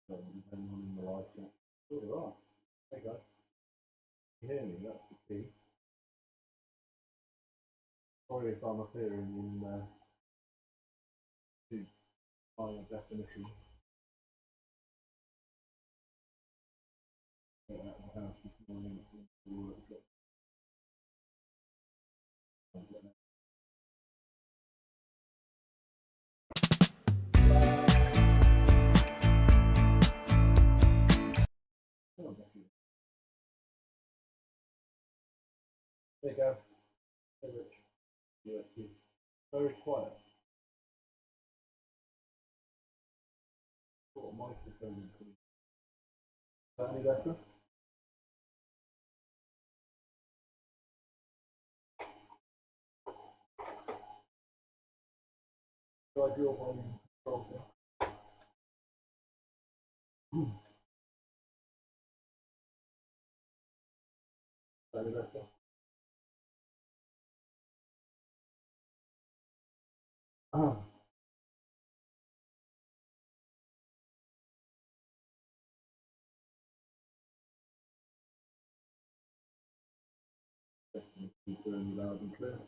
depending on in the live chat. Oh, there are. There you go. You hear me? That's the key. Sorry if I'm appearing in too high definition. Got out of the house this morning to work. There you go. Hey, Rich. Yeah, very quiet. Got a microphone in. Is that any better? So I do a volume control. Is that any better? Keep doing loud and clear.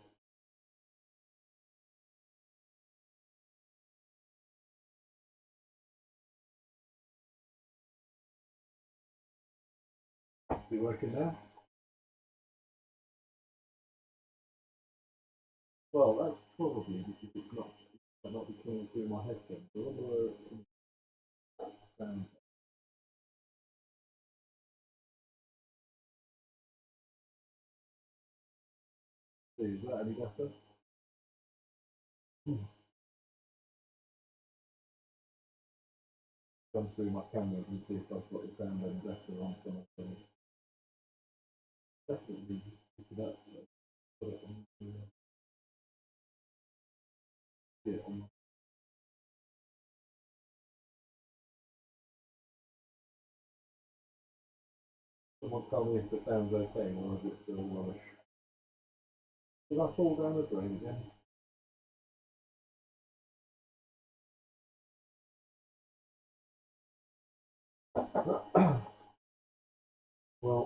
Be working now? Well, that's probably because it's not be coming through my headphones. I wonder where it's coming from. Is that any better? Come through my cameras and see if I've got the sound any better on some of those. Definitely pick it up. Put it on. See it on. Someone tell me if the sound's okay or is it still rubbish? Did I fall down the drain again? Well,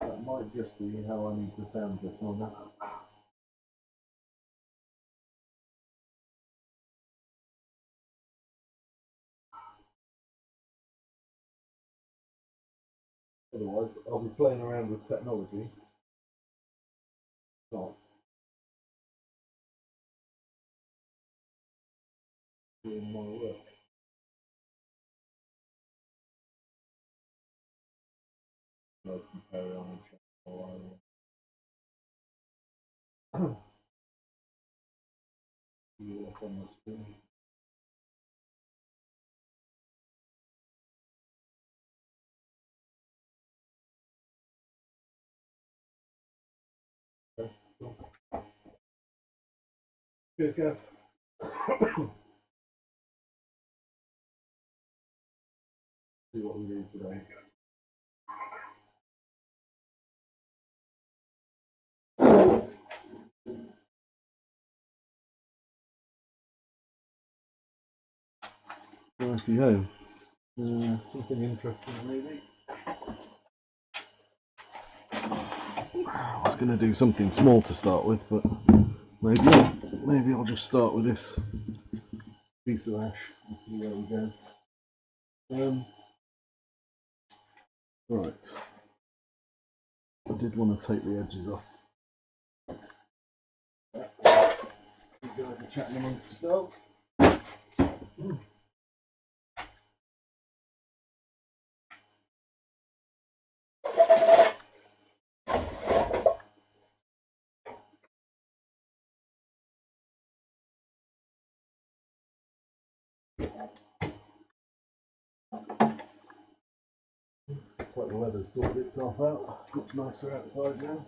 that might just be how I need to sound this morning. Otherwise, I'll be playing around with technology. Not doing my work. I can carry on and check while you up on the screen. Okay, cool. Cheers, Gav. See what we do today. Righty ho. Something interesting, maybe. I was going to do something small to start with, but maybe I'll just start with this piece of ash and see where we go. Right. I did want to take the edges off. You guys are chatting amongst yourselves. Like the weather's sorted itself out. It's much nicer outside now.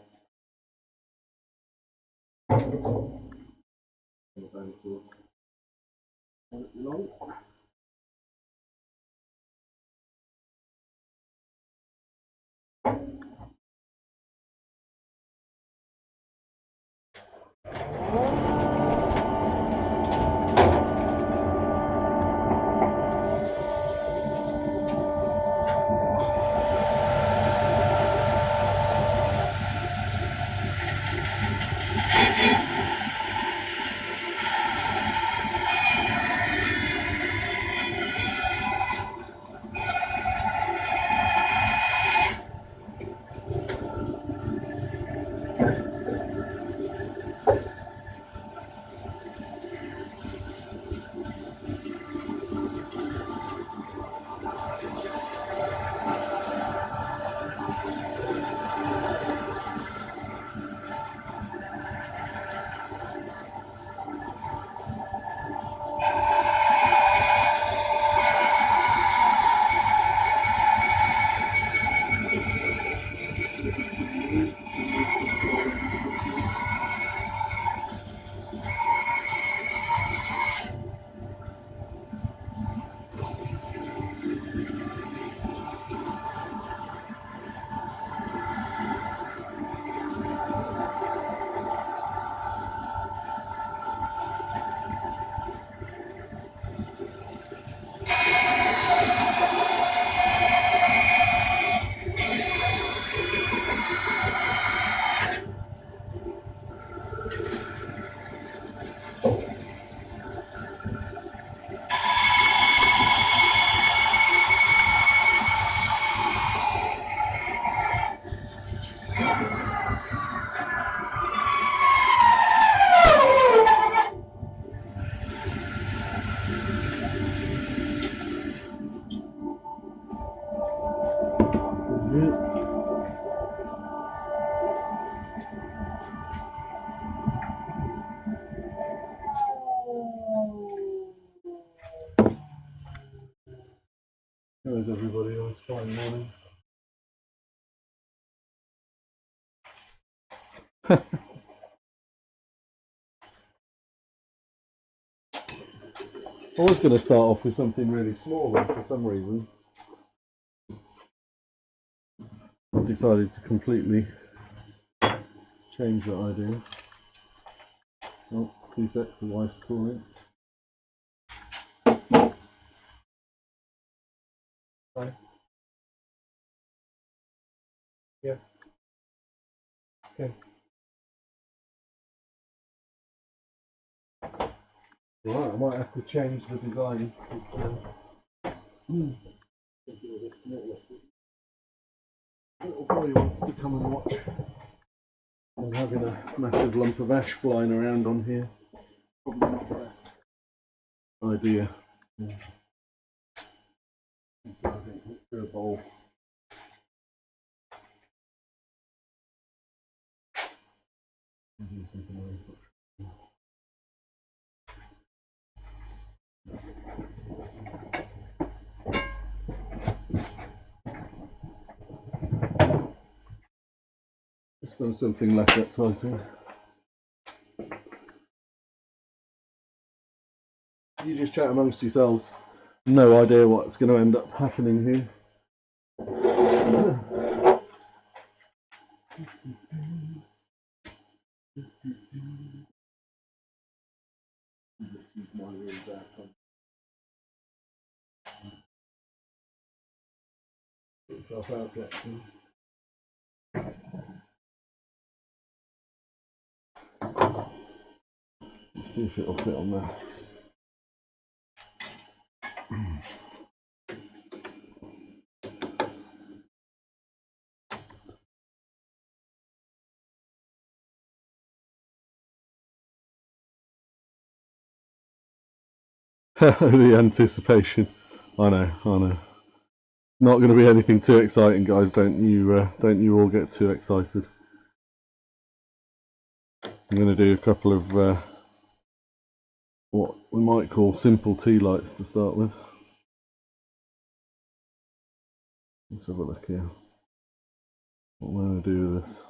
How's everybody on this fine morning? I was going to start off with something really small, but for some reason I've decided to completely change that idea. Oh, 2 seconds, the wife's calling. Hi. Yeah. Okay. Right, I might have to change the design. Little boy wants to come and watch. I'm having a massive lump of ash flying around on here. Probably not the best idea. Yeah. So I think let's do a bowl. Do something else. Just done something less exciting. You just chat amongst yourselves. No idea what's going to end up happening here. Yourself out, Jackson. Let's see if it'll fit on there. The anticipation. I know. Not going to be anything too exciting, guys. Don't you all get too excited. I'm going to do a couple of what we might call simple tea lights to start with. Let's have a look here. What am I going to do with this?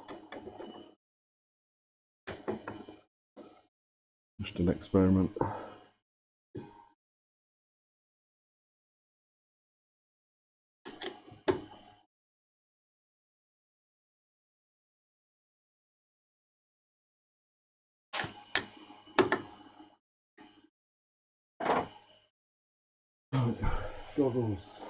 Just an experiment. Goggles.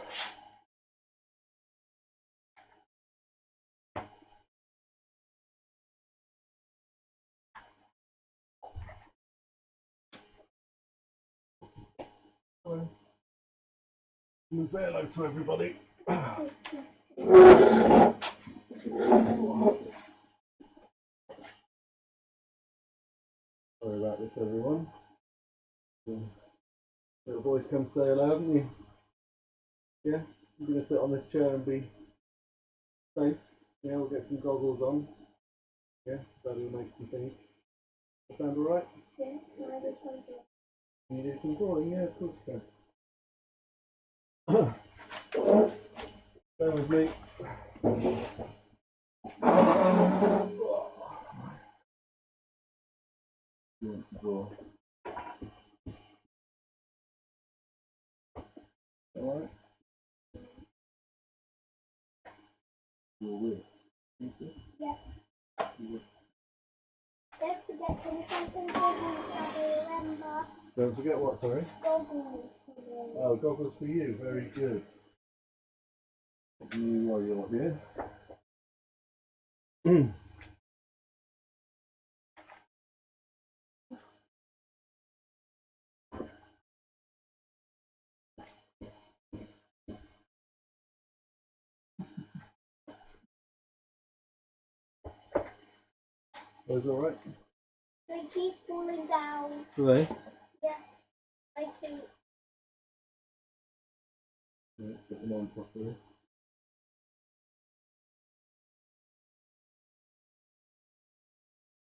Hello. And say hello to everybody. Sorry about this, everyone. Little boys come say hello, haven't you? Yeah? You're going to sit on this chair and be safe? Yeah, we'll get some goggles on. Yeah, that'll make some things. That sound alright? Yeah, can you do some drawing? Yeah, of course you can. Bear with me. You want to draw? Alright? Draw with. Yeah. Don't forget to something remember. Don't forget what, sorry? Goggles. Oh, goggles for you. Very good. You are your dear. Those alright? They keep falling down. Do they? Yeah, I keep. Yeah, put them on properly.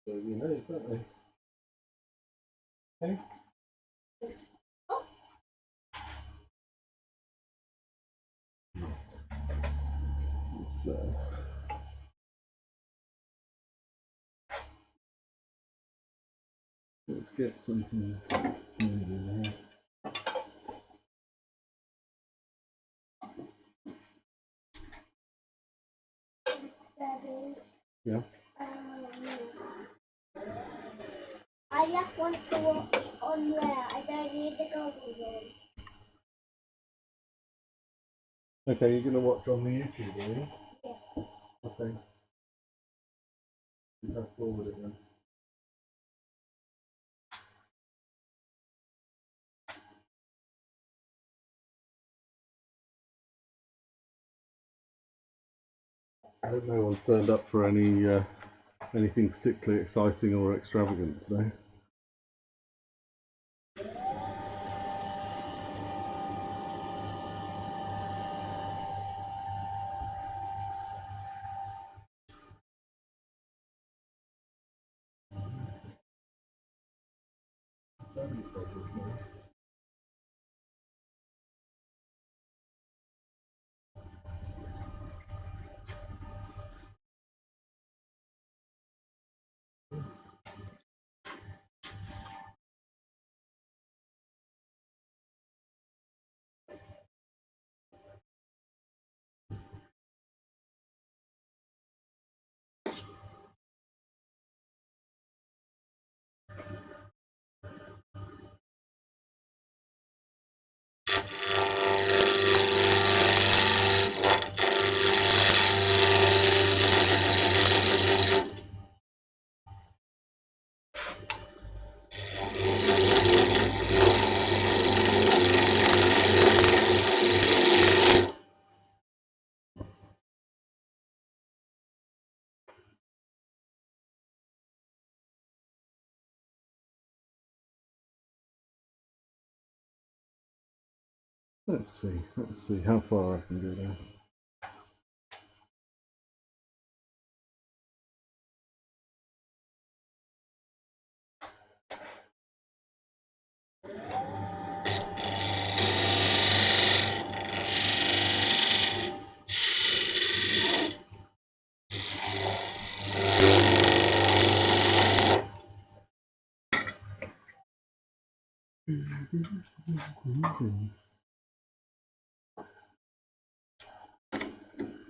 So you know, don't they? Okay. Let's get something in here. Daddy, Yeah. I just want to watch on there. I don't need the goggles on. Okay, you're going to watch on the YouTube, are you? Yeah. Okay. You fast forward it then. I hope no one's turned up for any anything particularly exciting or extravagant today. Let's see how far I can go there.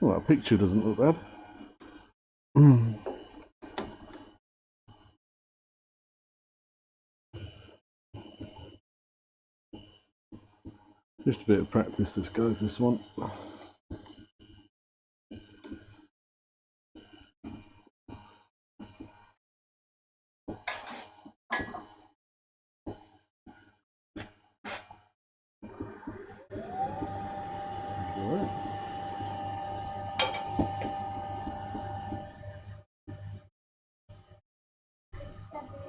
Well, that picture doesn't look bad. Just a bit of practice, this goes, this one.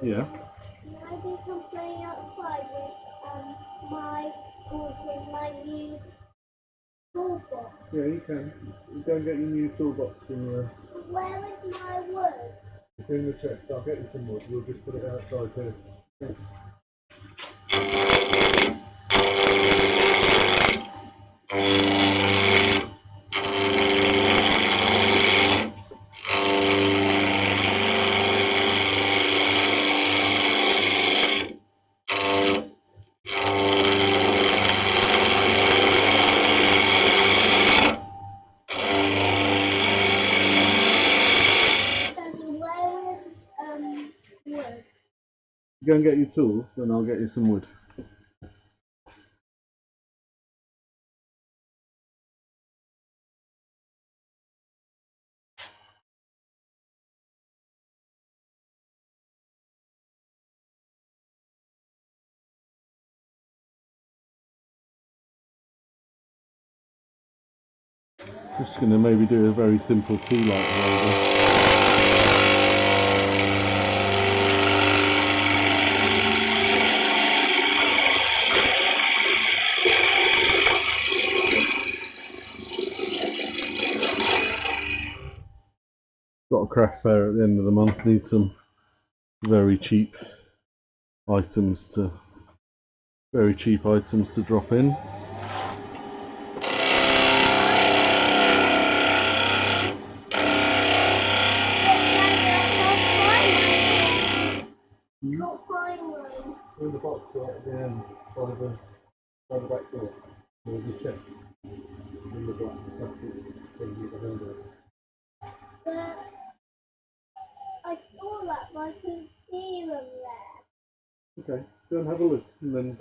Yeah. Can I do some playing outside with my with my new toolbox? Yeah, you can. You go and get your new toolbox from Where is my wood? it's in the chest. I'll get you some wood. We'll just put it outside here. Okay. Wood? Go and get your tools, then I'll get you some wood. Just going to maybe do a very simple tea light holder. Got a craft fair at the end of the month, need some very cheap items to drop in. Not find one. In the box right at the end, by the back door. There's a chest in the black plastic thing behind it. But I saw that, but I couldn't see them there. Okay, go and have a look, and then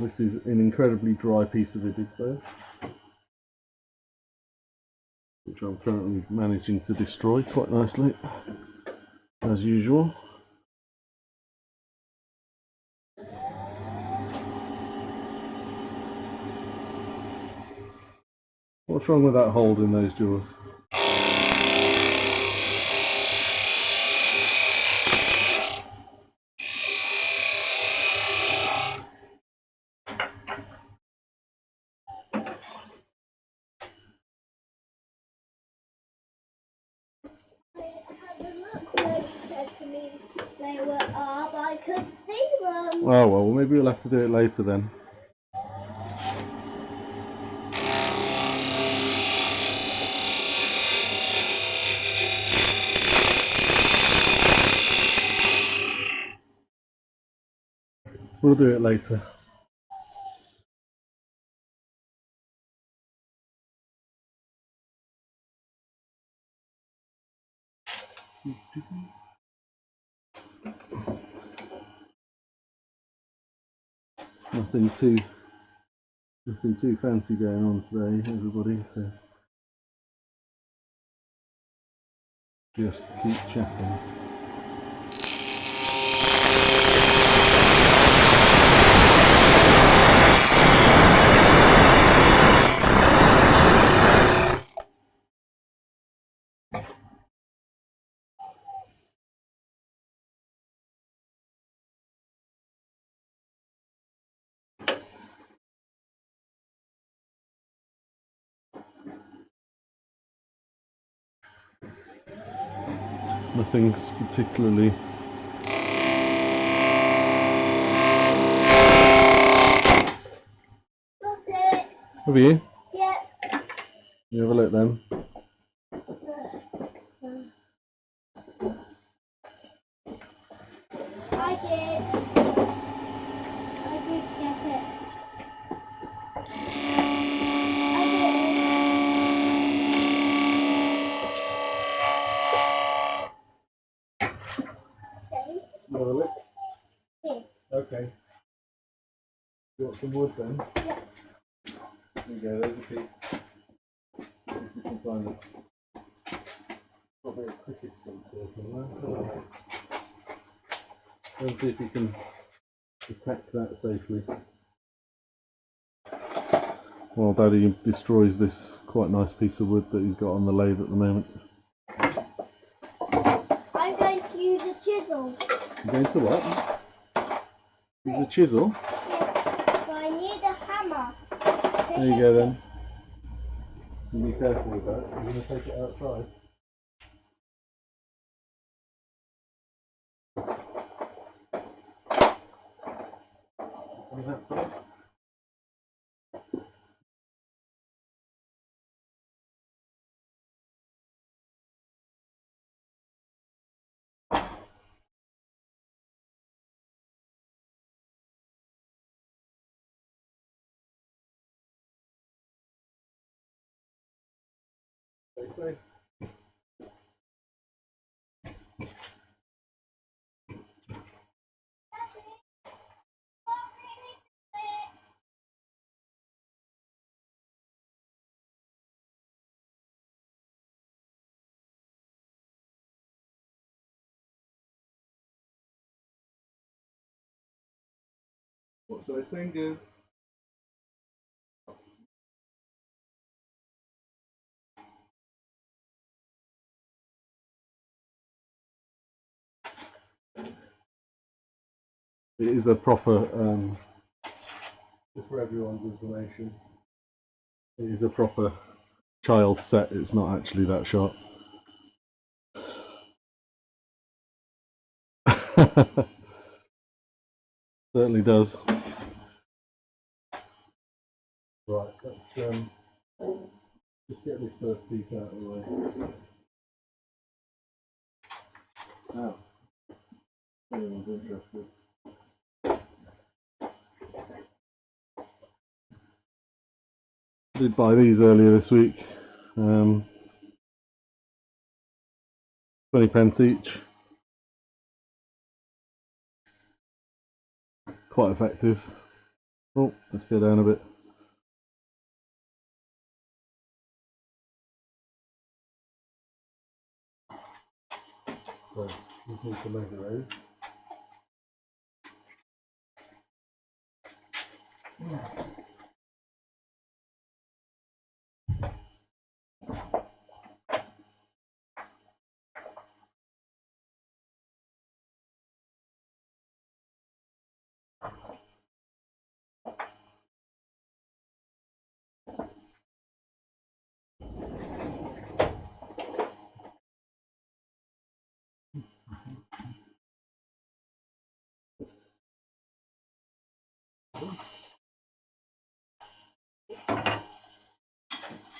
this is an incredibly dry piece of Idig though, which I'm currently managing to destroy quite nicely, as usual. What's wrong with that hold in those jaws? I had a look where it said to me they were up, I couldn't see them. Oh well, maybe we'll have to do it later then. We'll do it later. Nothing too fancy going on today, everybody, so just keep chatting. Nothing's particularly That's it. Have you? Yep. You have a look then. I did. I did get it. I did. Okay. You have a look? Here. Okay. You want some wood then? Yep. There you go, there's a piece. If you can find it. Probably a cricket stump there somewhere. Let's see if you can attack that safely. While Daddy destroys this quite nice piece of wood that he's got on the lathe at the moment. I'm going to use a chisel. You're going to what? Use a chisel? Yes. But I need a hammer. There you go then. You be careful with that. You're going to take it outside. Coming outside. Stay safe. Watch those fingers. It is a proper, just for everyone's information, it is a proper child set, it's not actually that sharp. Certainly does. Right, let's just get this first piece out of the way. Now, anyone's interested. I did buy these earlier this week. 20p each. Quite effective. Oh, let's go down a bit. So, just need to measure those.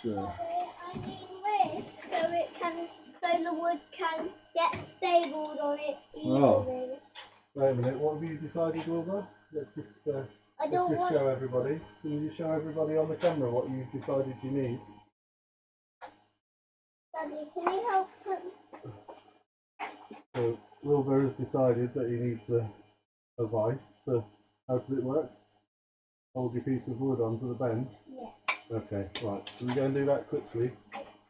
So, I mean this, so the wood can get stabled on it easily. Oh. Wait a minute, what have you decided, Wilbur? Let's just show everybody. Can you show everybody on the camera what you've decided you need? Daddy, can you help him? So Wilbur has decided that he needs a vice to, how does it work? Hold your piece of wood onto the bend? Yeah. Okay, right. So we're going to do that quickly,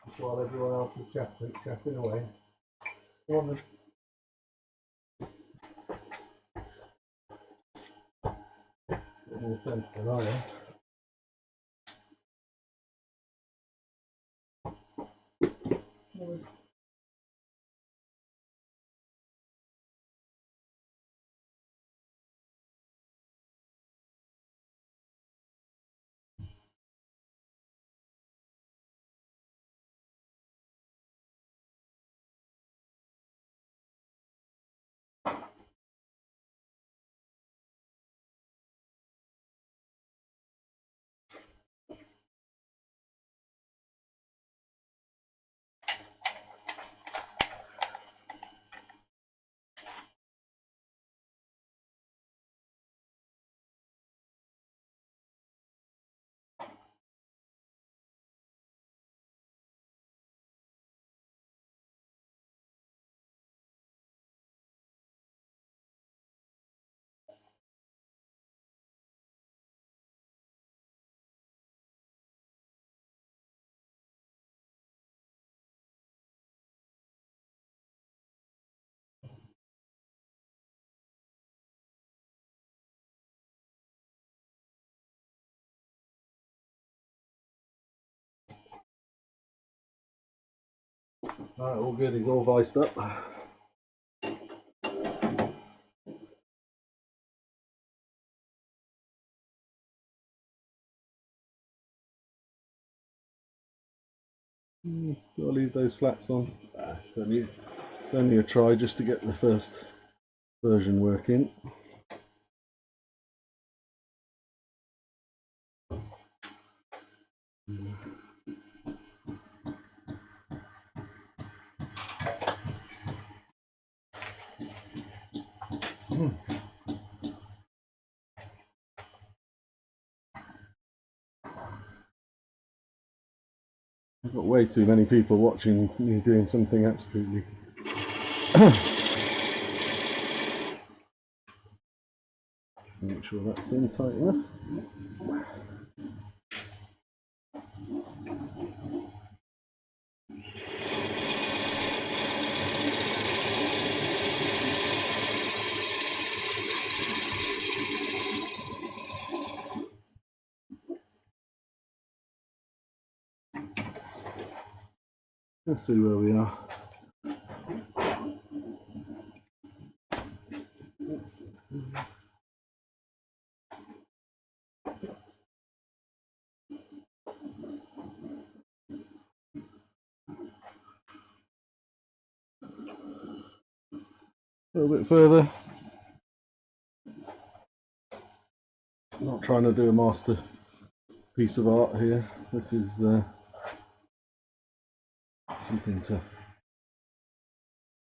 just while everyone else is chatting away. Come on then. Bit more sense than I am. Alright, all good, he's all viced up. Gotta leave those flats on. It's only a try just to get the first version working. I've got way too many people watching me doing something absolutely. Make sure that's in tight enough. Let's see where we are. A little bit further. I'm not trying to do a master piece of art here. This is something to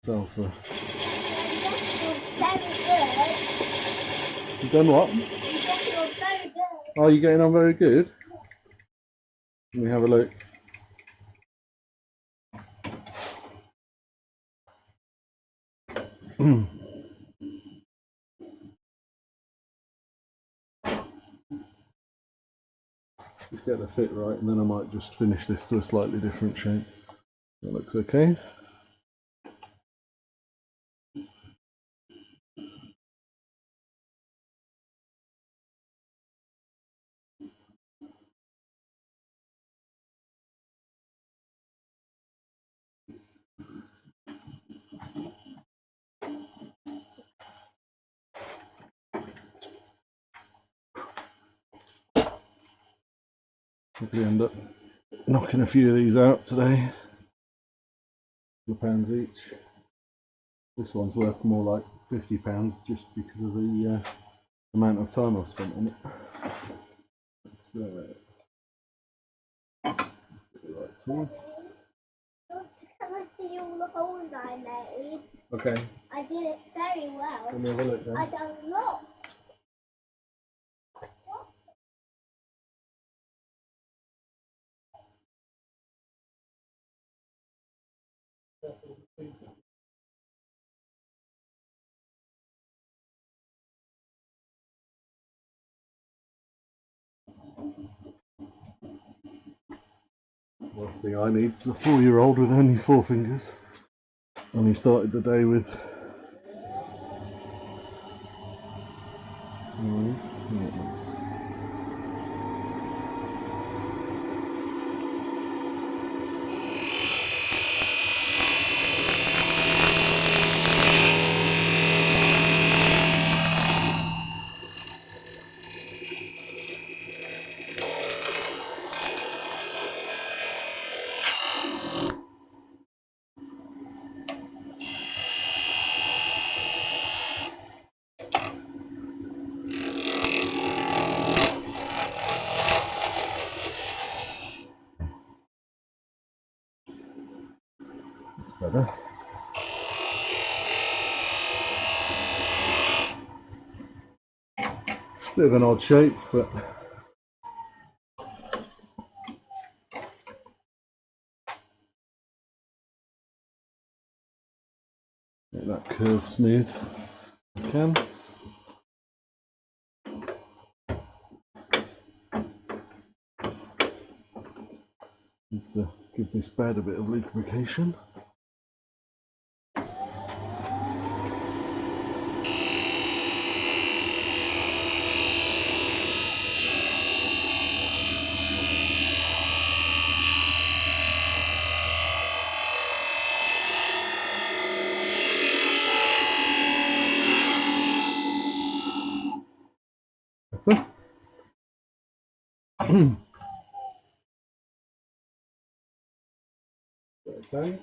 sell for. Very good. You've done what? You are very good. Are you getting on very good? Let me have a look. Just get the fit right, and then I might just finish this to a slightly different shape. That looks okay. Probably end up knocking a few of these out today. £4 each. This one's worth more like £50 just because of the amount of time I've spent on it. Right tool. Can I see all the holes I made? Okay. I did it very well. Let me have a look then. I done lots. Last thing I need is a 4-year-old with only 4 fingers. Only started the day with. Better. Bit of an odd shape, but make that curve smooth if I can. Need to give this bed a bit of lubrication. Better. Okay.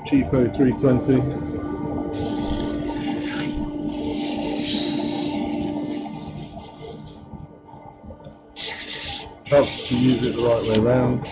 cheapo 320. Helps to use it the right way around.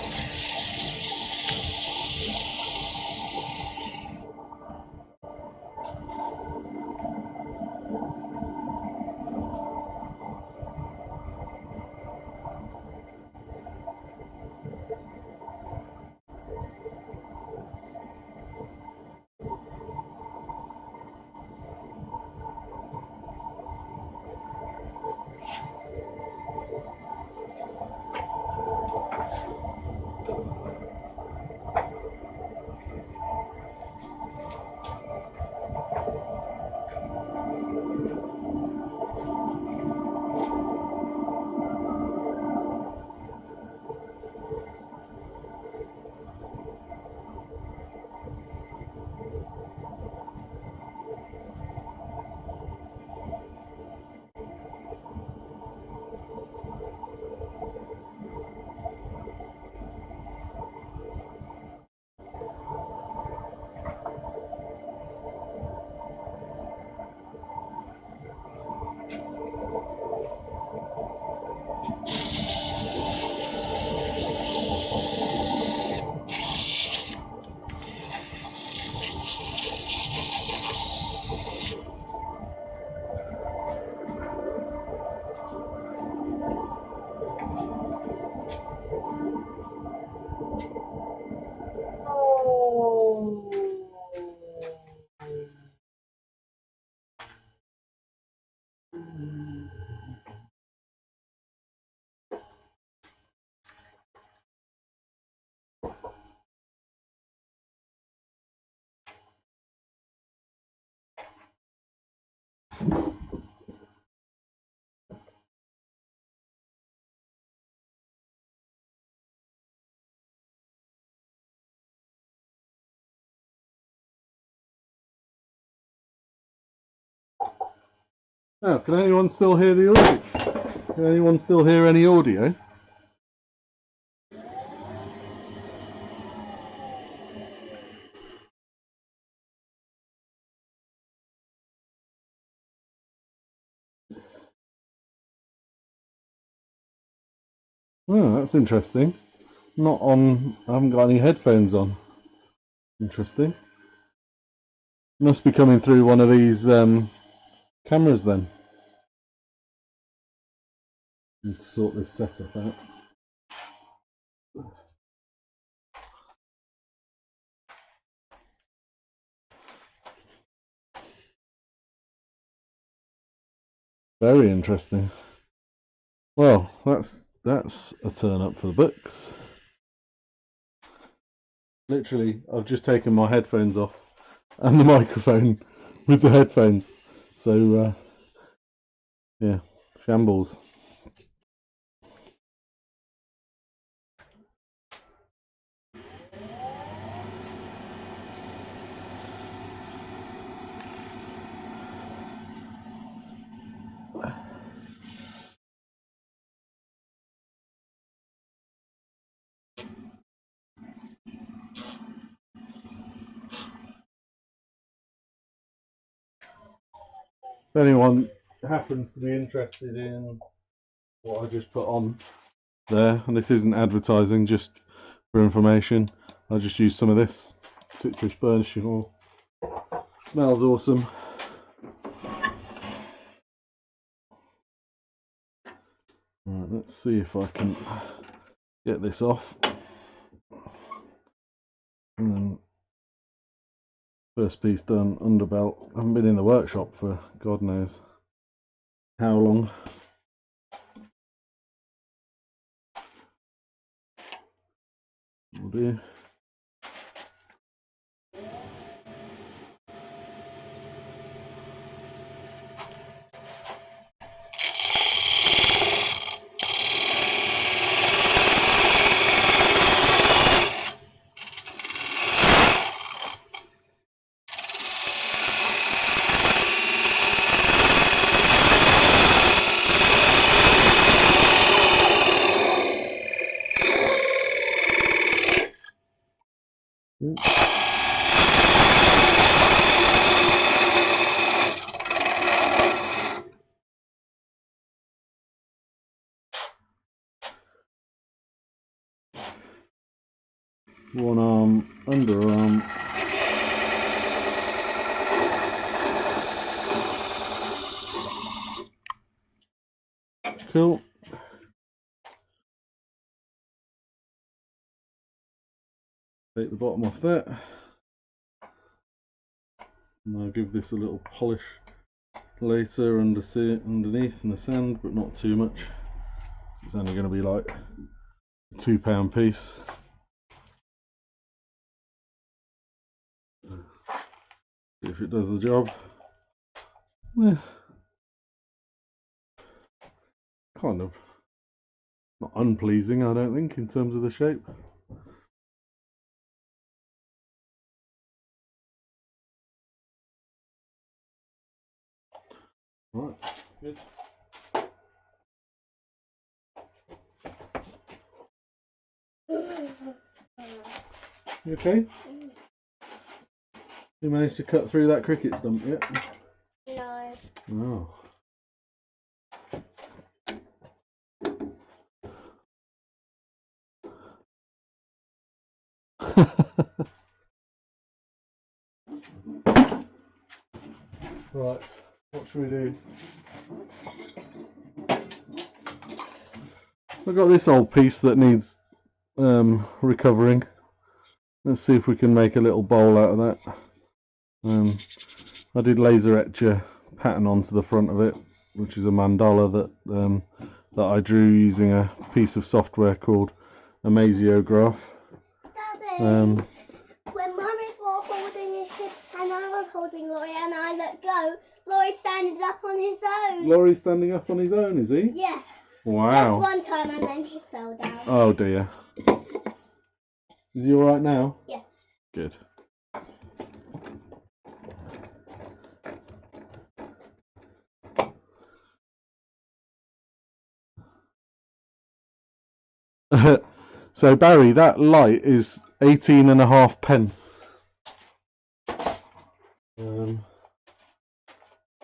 Oh, can anyone still hear the audio? Can anyone still hear any audio? Oh, that's interesting. Not on, I haven't got any headphones on. Interesting. Must be coming through one of these cameras then. Need to sort this setup out. Very interesting. Well, that's a turn up for the books. Literally, I've just taken my headphones off and the microphone with the headphones. So, yeah, shambles. If anyone happens to be interested in what I just put on there, and this isn't advertising, just for information, I just used some of this citrus burnishing oil. Smells awesome. Right, let's see if I can get this off. And then first piece done, under belt. I haven't been in the workshop for God knows how long. Will do. one arm, underarm. Cool. Take the bottom off that. And I'll give this a little polish later underneath in the sand, but not too much. It's only going to be like a £2 piece. See if it does the job. Yeah. Kind of not unpleasing, I don't think, in terms of the shape. Right, good. You okay? You managed to cut through that cricket stump yet? No. Oh. Right, what should we do? I've got this old piece that needs recovering. Let's see if we can make a little bowl out of that. I did laser etch a pattern onto the front of it, which is a mandala that I drew using a piece of software called Amasiograph. Daddy, when Mummy was holding his hip and I was holding Laurie and I let go, Laurie's standing up on his own. Laurie's standing up on his own, is he? Yeah. Wow. Just one time and then he fell down. Oh dear. Is he alright now? Yeah. Good. So Barry, that light is 18.5 pence.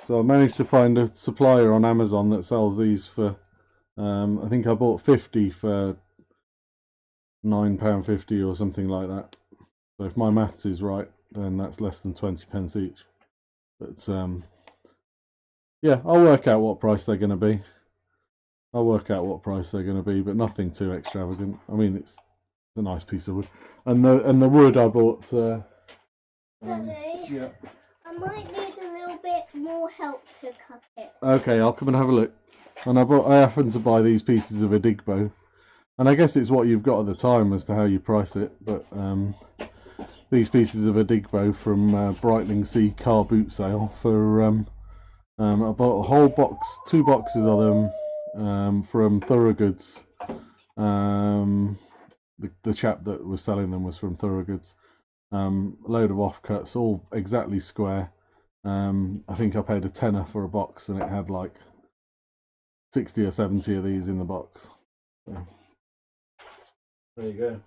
So I managed to find a supplier on Amazon that sells these for, I think I bought 50 for £9.50 or something like that. So if my maths is right, then that's less than 20 pence each. But yeah, I'll work out what price they're going to be. But nothing too extravagant. I mean, it's a nice piece of wood, and the wood I bought. Daddy, yeah. I might need a little bit more help to cut it. Okay, I'll come and have a look. And I happened to buy these pieces of Adigbo, and I guess it's what you've got at the time as to how you price it. But these pieces of Adigbo from Brightling Sea car boot sale for I bought a whole box, 2 boxes of them from Thoroughgoods. The chap that was selling them was from Thoroughgoods. A load of offcuts, all exactly square. I think I paid a tenner for a box, and it had like 60 or 70 of these in the box. So, there you go.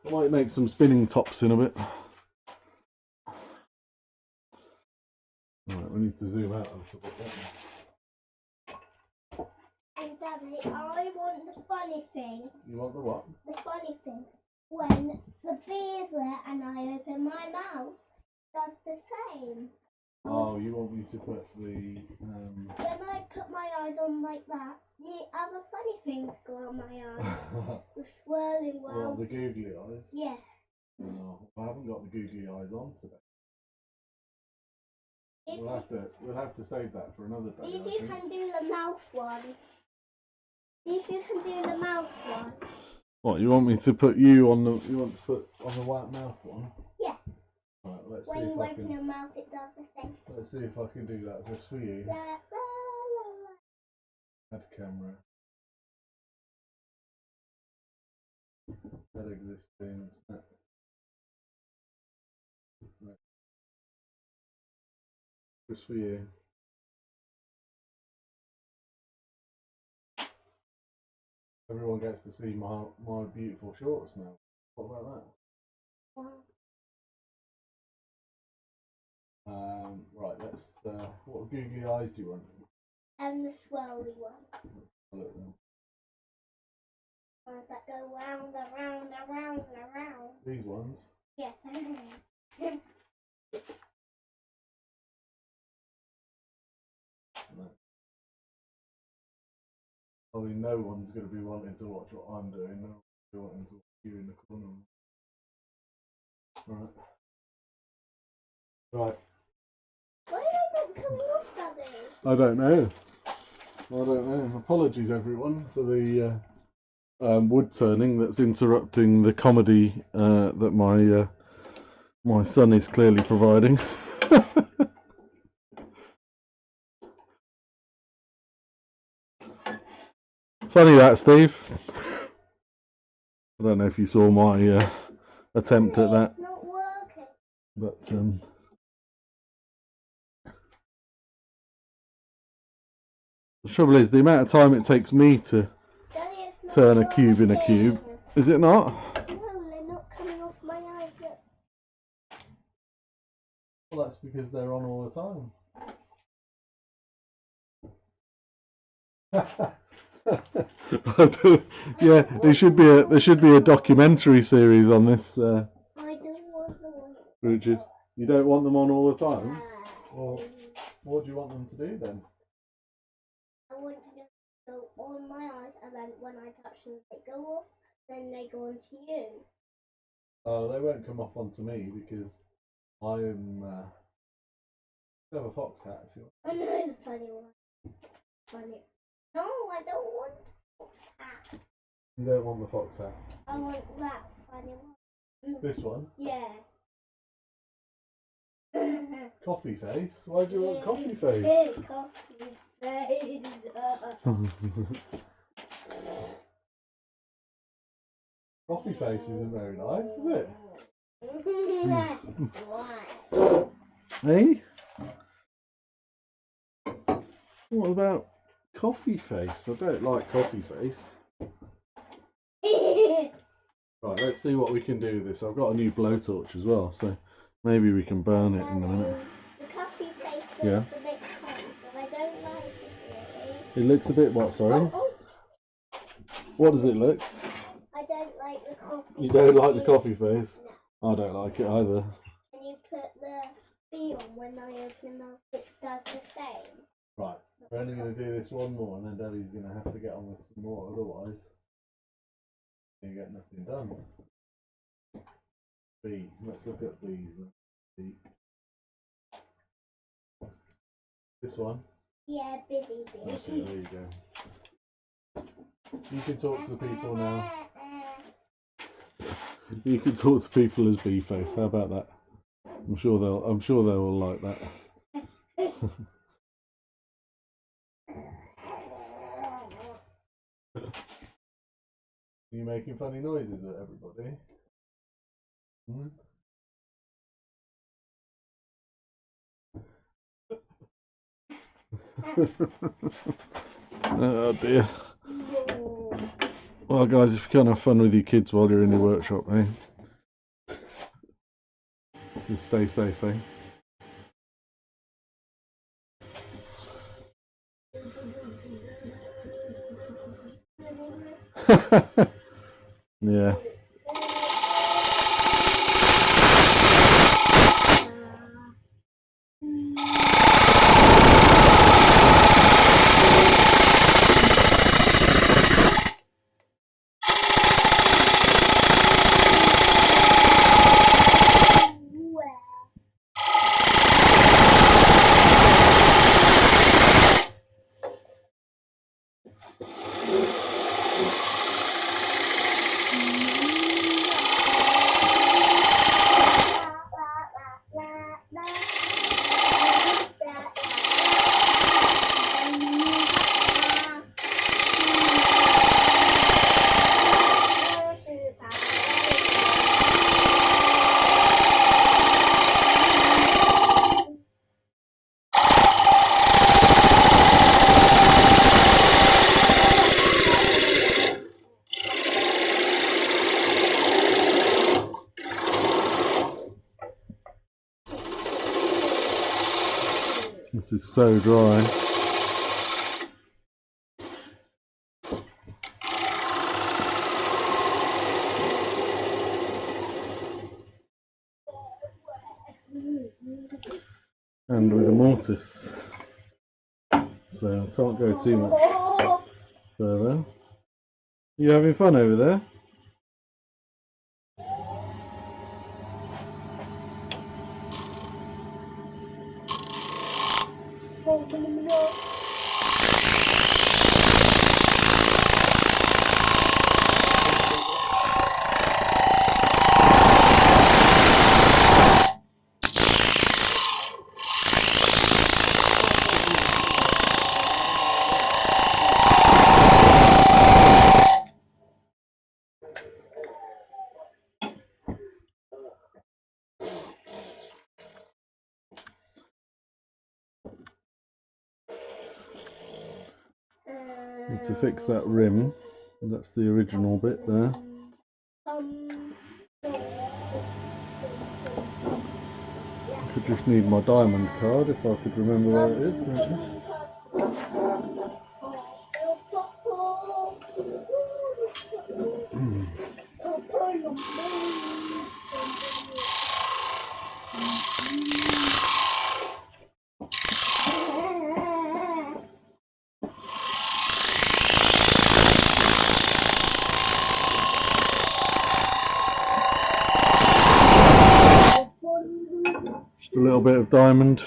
I might make some spinning tops in a bit. Right, we need to zoom out a little bit. And Daddy, I want the funny thing. You want the what? The funny thing. When the bee's there and I open my mouth, does the same. Oh, you want me to put the... When I put my eyes on like that, the other funny things go on my eyes. The swirling Well, world. the googly eyes? Yeah. No, I haven't got the googly eyes on today. We'll have to save that for another day. See if you can do the mouth one. See if you can do the mouth one. What, you want me to put you on the... You want to put on the white mouth one? Yeah. Right, let's When see you if I open can... your mouth, it does the same. Let's see if I can do that just for you. La, la, la. Add camera. That existing. Snap. Right. Just for you. Everyone gets to see my beautiful shorts now. What about that? Right, let's. What googly eyes do you want? And the swirly one. Let's have a look then. Ones that go round and round and round and round. These ones? Yeah. No. Probably no one's going to be wanting to watch what I'm doing. No one's going to be wanting to watch you in the corner. Right. Right. Why are they not coming off, Daddy? I don't know. Apologies, everyone, for the wood turning that's interrupting the comedy that my son is clearly providing. Funny that, Steve. I don't know if you saw my attempt at that, It's not working. but the trouble is the amount of time it takes me to Daddy, it's not turn a cube in a working. cube. Is it not? No, they're not coming off my eyes. Look. Well, that's because they're on all the time. Yeah, there should be a documentary series on this, I don't want the one. Richard. You don't want them on all the time? Ah. Well, what do you want them to do then? I want to go on my eyes, and then when I touch them, they go off. Then they go onto you. Oh, they won't come off onto me because I am. I have a fox hat if you want. I know the funny one. Funny. No, I don't want that. You don't want the fox hat. I want that funny one. This one, Yeah. coffee face. Why do you want coffee face? Coffee face. Coffee face isn't very nice, is it? Why? Hey? What about coffee face? I don't like coffee face. Right, let's see what we can do with this. I've got a new blowtorch as well, so maybe we can burn it in a minute. The coffee face looks Yeah. a bit funny, so I don't like it really. It looks a bit what, sorry? Oh, What does it look? I don't like the coffee. You don't like the coffee face? No. I don't like it either. And you put the bee on when I open the mouth, it does the same. Right, we're only going to do this one more and then Daddy's going to have to get on with some more, otherwise you get nothing done. B, let's look at bees then. B. This one? Yeah, busy bee. Okay, there you go. You can talk to the people now. You can talk to people as bee face. How about that? I'm sure they will like that. Are you making funny noises at everybody? Hmm? Oh dear. Well guys, if you can't have fun with your kids while you're in your workshop, eh? Just stay safe, eh? Yeah. This is so dry. and with a mortise, so I can't go too much further. You having fun over there? Need to fix that rim. That's the original bit there. I could just need my diamond card if I could remember where it is. There it is. Just a little bit of diamond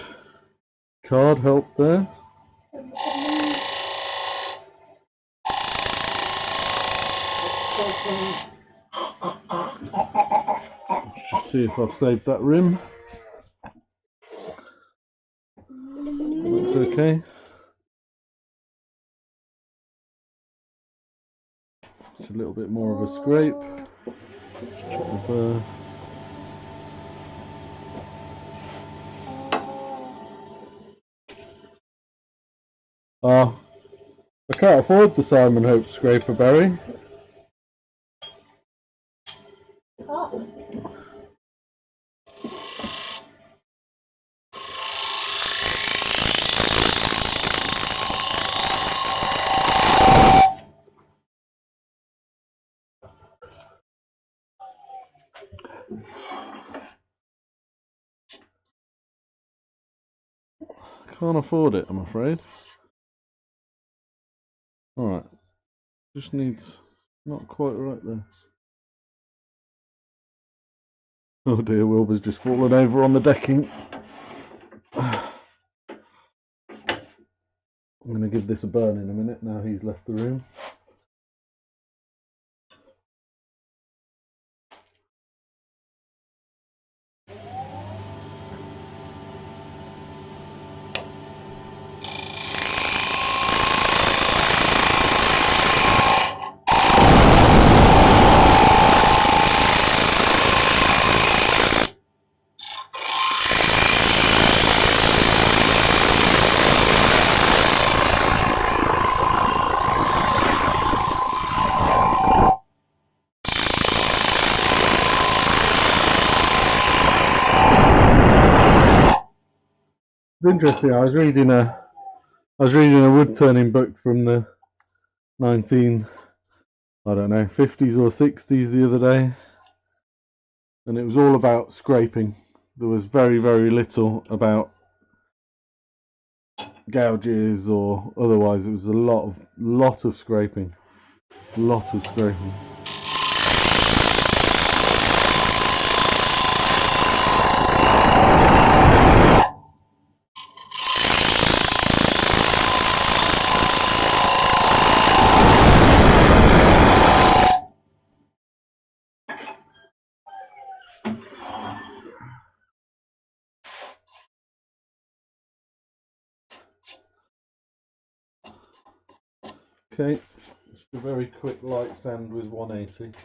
card help there. Let's just see if I've saved that rim. Looks okay. Just a little bit more of a scrape. I can't afford the Simon Hope scraper, Barry. Can't afford it, I'm afraid. Alright, just needs, not quite right there. Oh dear, Wilbur's just fallen over on the decking. I'm going to give this a burn in a minute now he's left the room. It's interesting. I was reading a wood turning book from the 50s or 60s the other day, and it was all about scraping. There was very, very little about gouges or otherwise. It was a lot of scraping, Okay, just a very quick light sand with 180.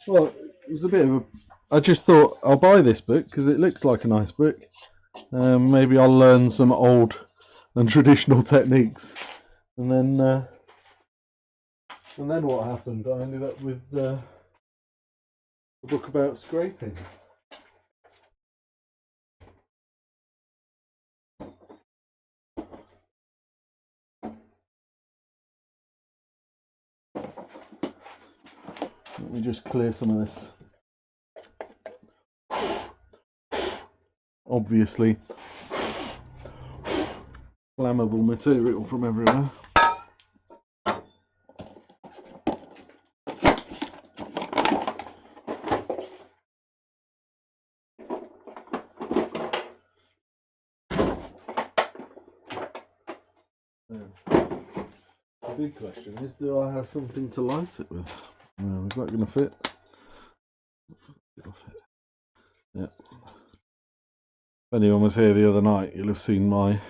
Well, it was a bit of a. I just thought I'll buy this book because it looks like a nice book. Maybe I'll learn some old and traditional techniques, and then what happened? I ended up with a book about scraping. Let me just clear some of this. Obviously, flammable material from everywhere. The big question is, do I have something to light it with? Is that going to fit? It'll fit. Yeah. If anyone was here the other night, you'll have seen my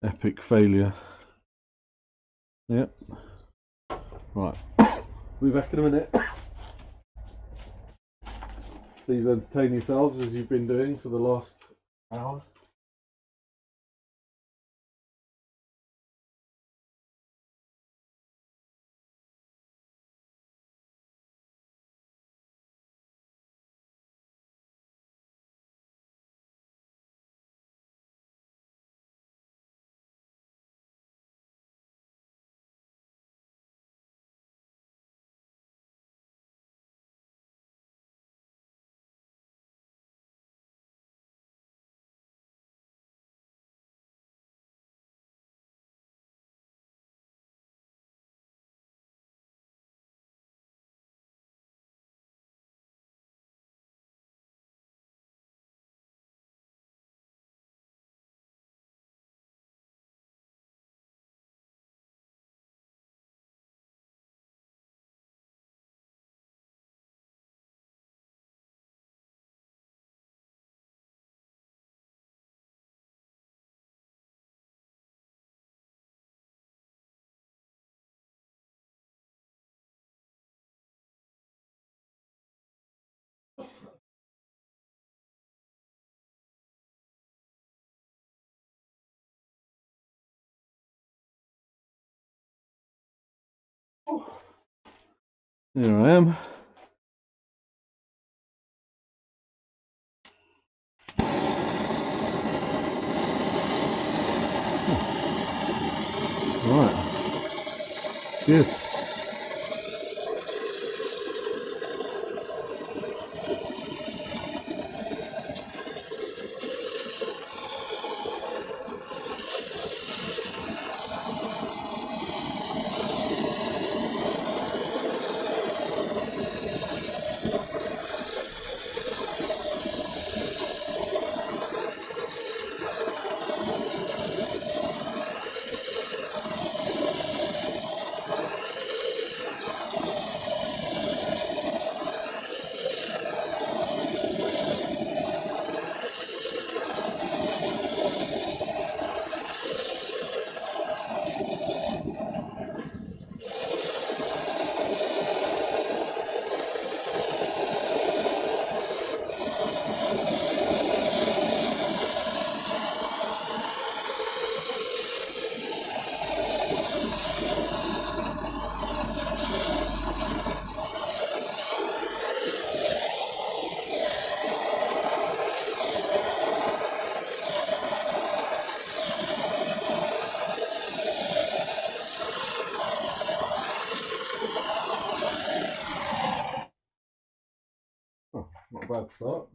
epic failure. Yep. Right. We'll be back in a minute. Please entertain yourselves as you've been doing for the last hour. Here I am. Right. Good. Oh, not a bad start.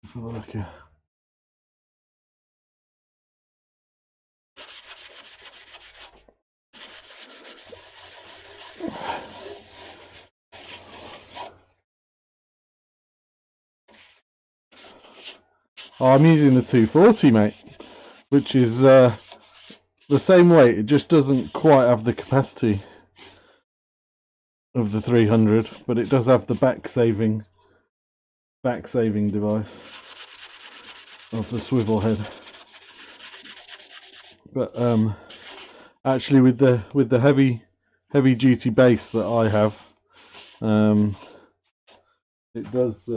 Let's have a look here. Oh, I'm using the 240, mate, which is the same weight. It just doesn't quite have the capacity of the 300, but it does have the back saving device of the swivel head. But actually, with the heavy duty base that I have, it does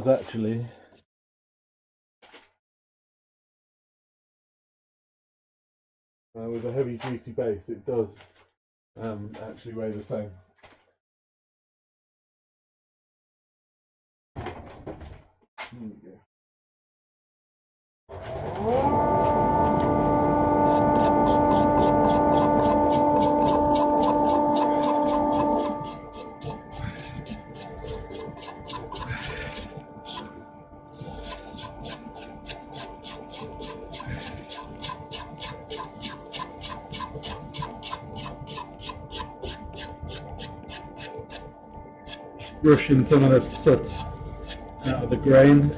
actually with a heavy duty base, it does actually weigh the same. There we go. Brushing some of the soot out of the grain.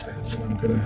And I'm gonna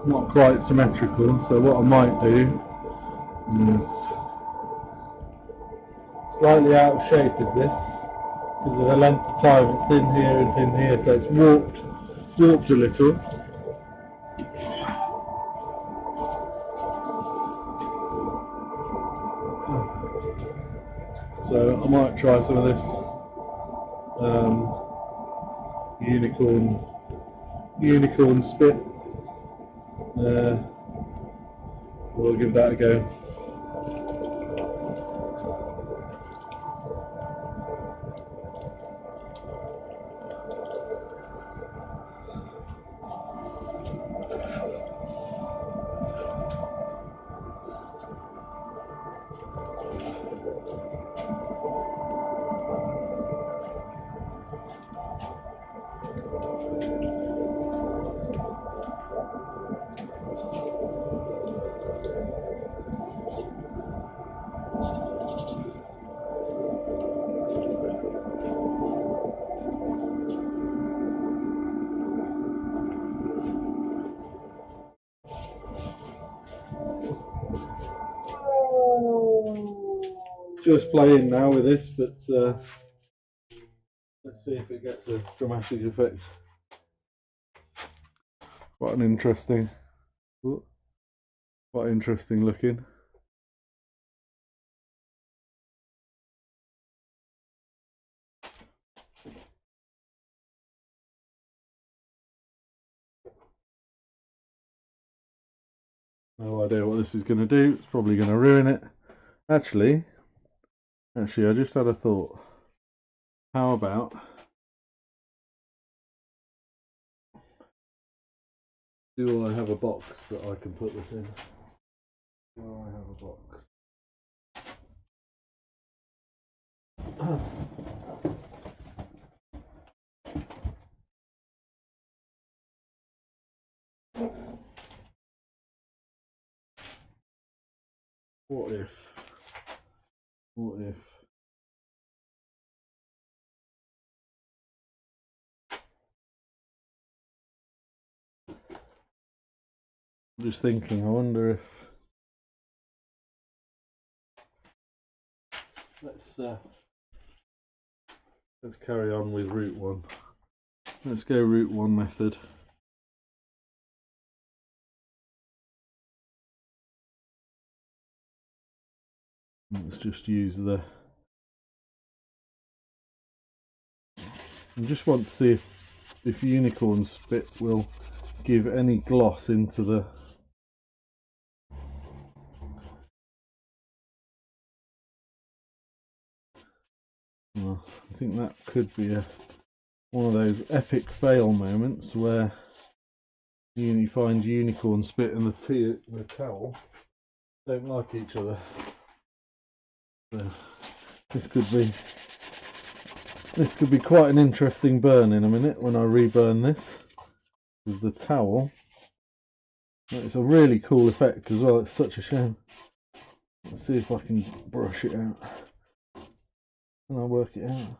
not quite symmetrical, so what I might do is slightly out of shape is this, because of the length of time it's thin here and thin here, so it's warped a little. So I might try some of this unicorn spit. We'll give that a go. Just playing now with this, but let's see if it gets a dramatic effect. Quite interesting looking. No idea what this is going to do. It's probably going to ruin it. Actually, I just had a thought. How about Do I have a box that I can put this in? Do I have a box? What if? What if? I'm just thinking, I wonder if let's carry on with route 1. Let's go route 1 method. Let's just use the. I just want to see if unicorn spit will give any gloss into the. Well, I think that could be one of those epic fail moments where you find unicorn spit and the towel don't like each other. So this could be quite an interesting burn in a minute when I reburn this with the towel. It's a really cool effect as well. It's such a shame. Let's see if I can brush it out. Can I work it out?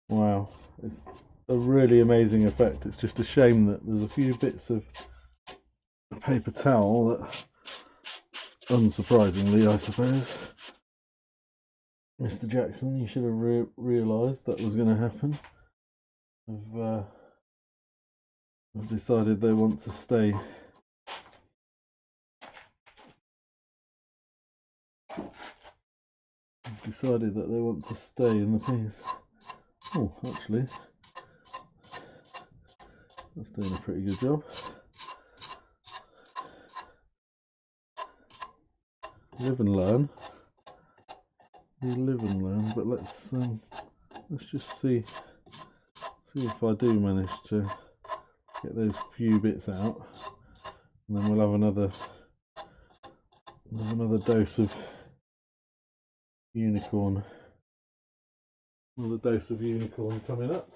Wow, it's a really amazing effect. It's just a shame that there's a few bits of paper towel that, unsurprisingly I suppose, Mr. Jackson, you should have realised that was going to happen. Have decided they want to stay. Decided that they want to stay in the piece. Oh, actually, that's doing a pretty good job. Live and learn. You live and learn, but let's just see if I do manage to get those few bits out, and then we'll have another dose of unicorn. Another dose of unicorn coming up.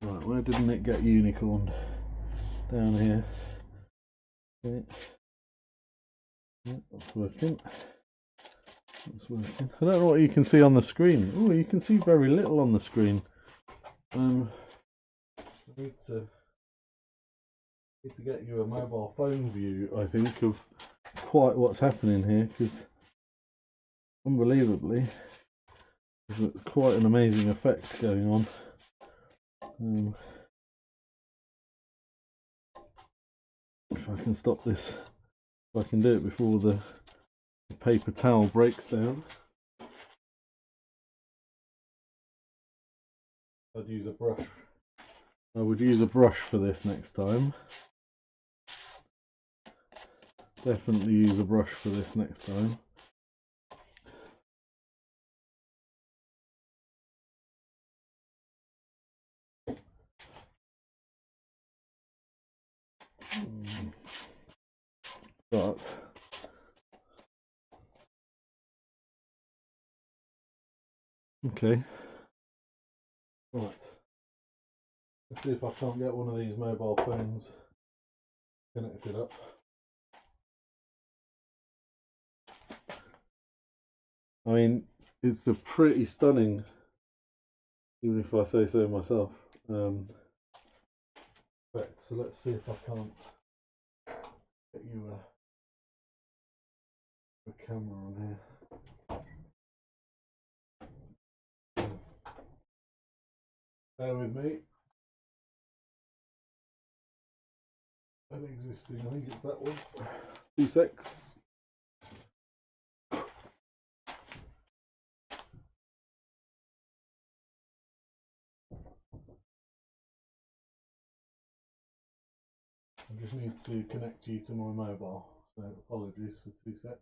Right, where didn't it get unicorn? Down here. Okay. Yeah, that's working. That's working. I don't know what you can see on the screen. Oh, you can see very little on the screen. I need to get you a mobile phone view, I think, of quite what's happening here, because unbelievably, there's quite an amazing effect going on. If I can stop this, if I can do it before the paper towel breaks down, I'd use a brush. I would use a brush for this next time. Definitely use a brush for this next time. But okay, right. Let's see if I can't get one of these mobile phones connected up. I mean, it's a pretty stunning, even if I say so myself, effect. So let's see if I can't get you a camera on here. Bear with me. Existing, I think it's that one. 2 secs. I just need to connect you to my mobile, so apologies for 2 seconds.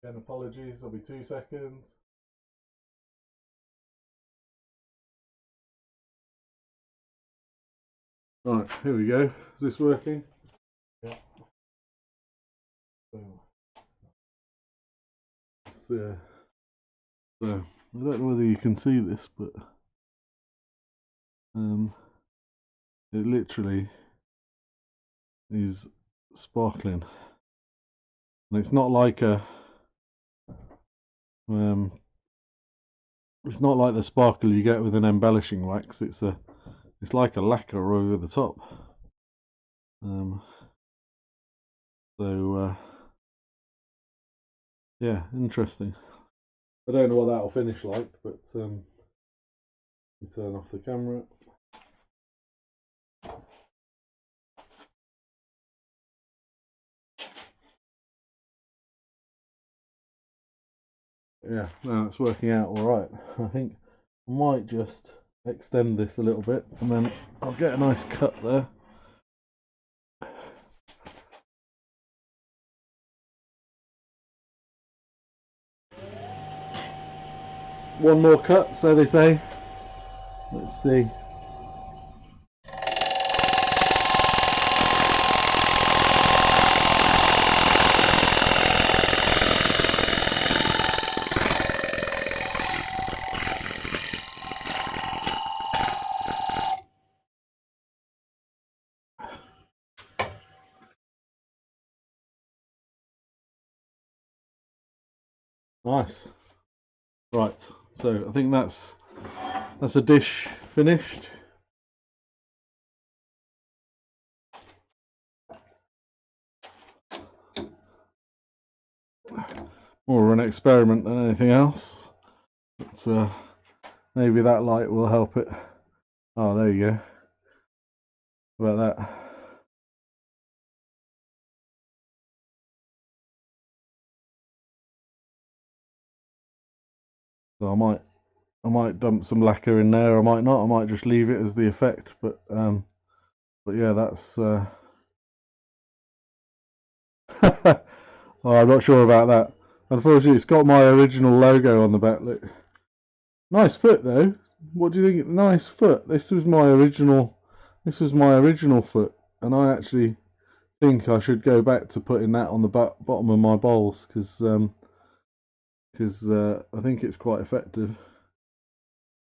Again, apologies, I'll be 2 seconds. Right, here we go. Is this working? Yeah. So I don't know whether you can see this, but it literally is sparkling, and it's not like it's not like the sparkle you get with an embellishing wax. It's like a lacquer over the top. Yeah, interesting. I don't know what that'll finish like, but you turn off the camera. Yeah, no, it's working out all right. I think I might just extend this a little bit, and then I'll get a nice cut there. One more cut, so they say. Let's see. Nice. Right, so I think that's a dish finished. More of an experiment than anything else. But maybe that light will help it. Oh, there you go. How about that? So I might dump some lacquer in there. I might not. I might just leave it as the effect. But yeah, that's. Oh, I'm not sure about that. Unfortunately, it's got my original logo on the back. Look, nice foot though. What do you think? Nice foot. This was my original. This was my original foot, and I actually think I should go back to putting that on the bottom of my bowls because I think it's quite effective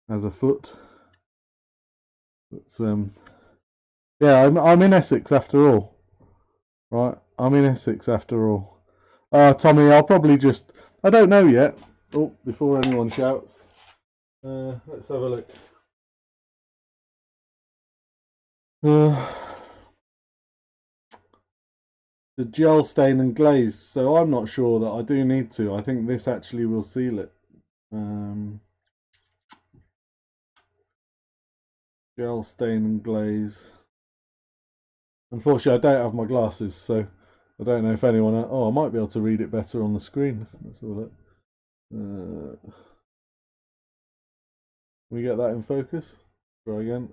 as a foot. But yeah, I'm in Essex after all, right? I'm in Essex after all. Tommy, I'll probably just. I don't know yet. Oh, before anyone shouts, let's have a look. The gel stain and glaze. So I'm not sure that I do need to. I think this actually will seal it. Gel stain and glaze. Unfortunately, I don't have my glasses, so I don't know if anyone. Oh, I might be able to read it better on the screen. Let's have a look. Can we get that in focus? Try again.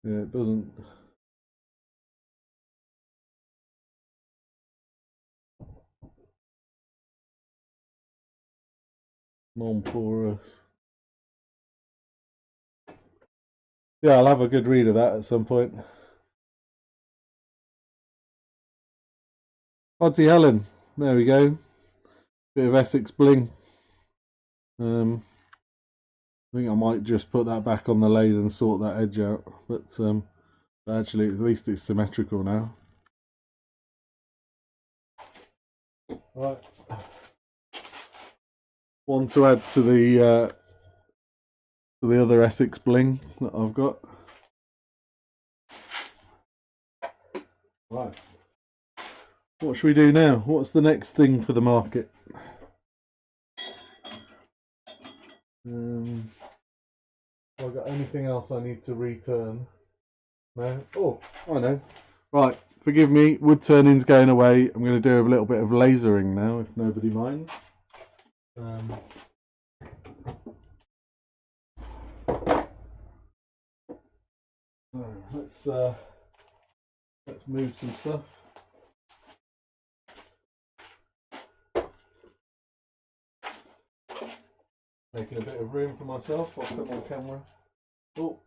Yeah, it doesn't. Non-porous. Yeah, I'll have a good read of that at some point. Oddsy Helen, there we go. Bit of Essex bling. I think I might just put that back on the lathe and sort that edge out. But actually, at least it's symmetrical now. Right. One to add to the other Essex bling that I've got. Right. What should we do now? What's the next thing for the market? Have I got anything else I need to return? No? Oh, I know. Right, forgive me, wood turning's going away. I'm going to do a little bit of lasering now, if nobody minds. So let's move some stuff. Making a bit of room for myself. I'll put my camera. Oh,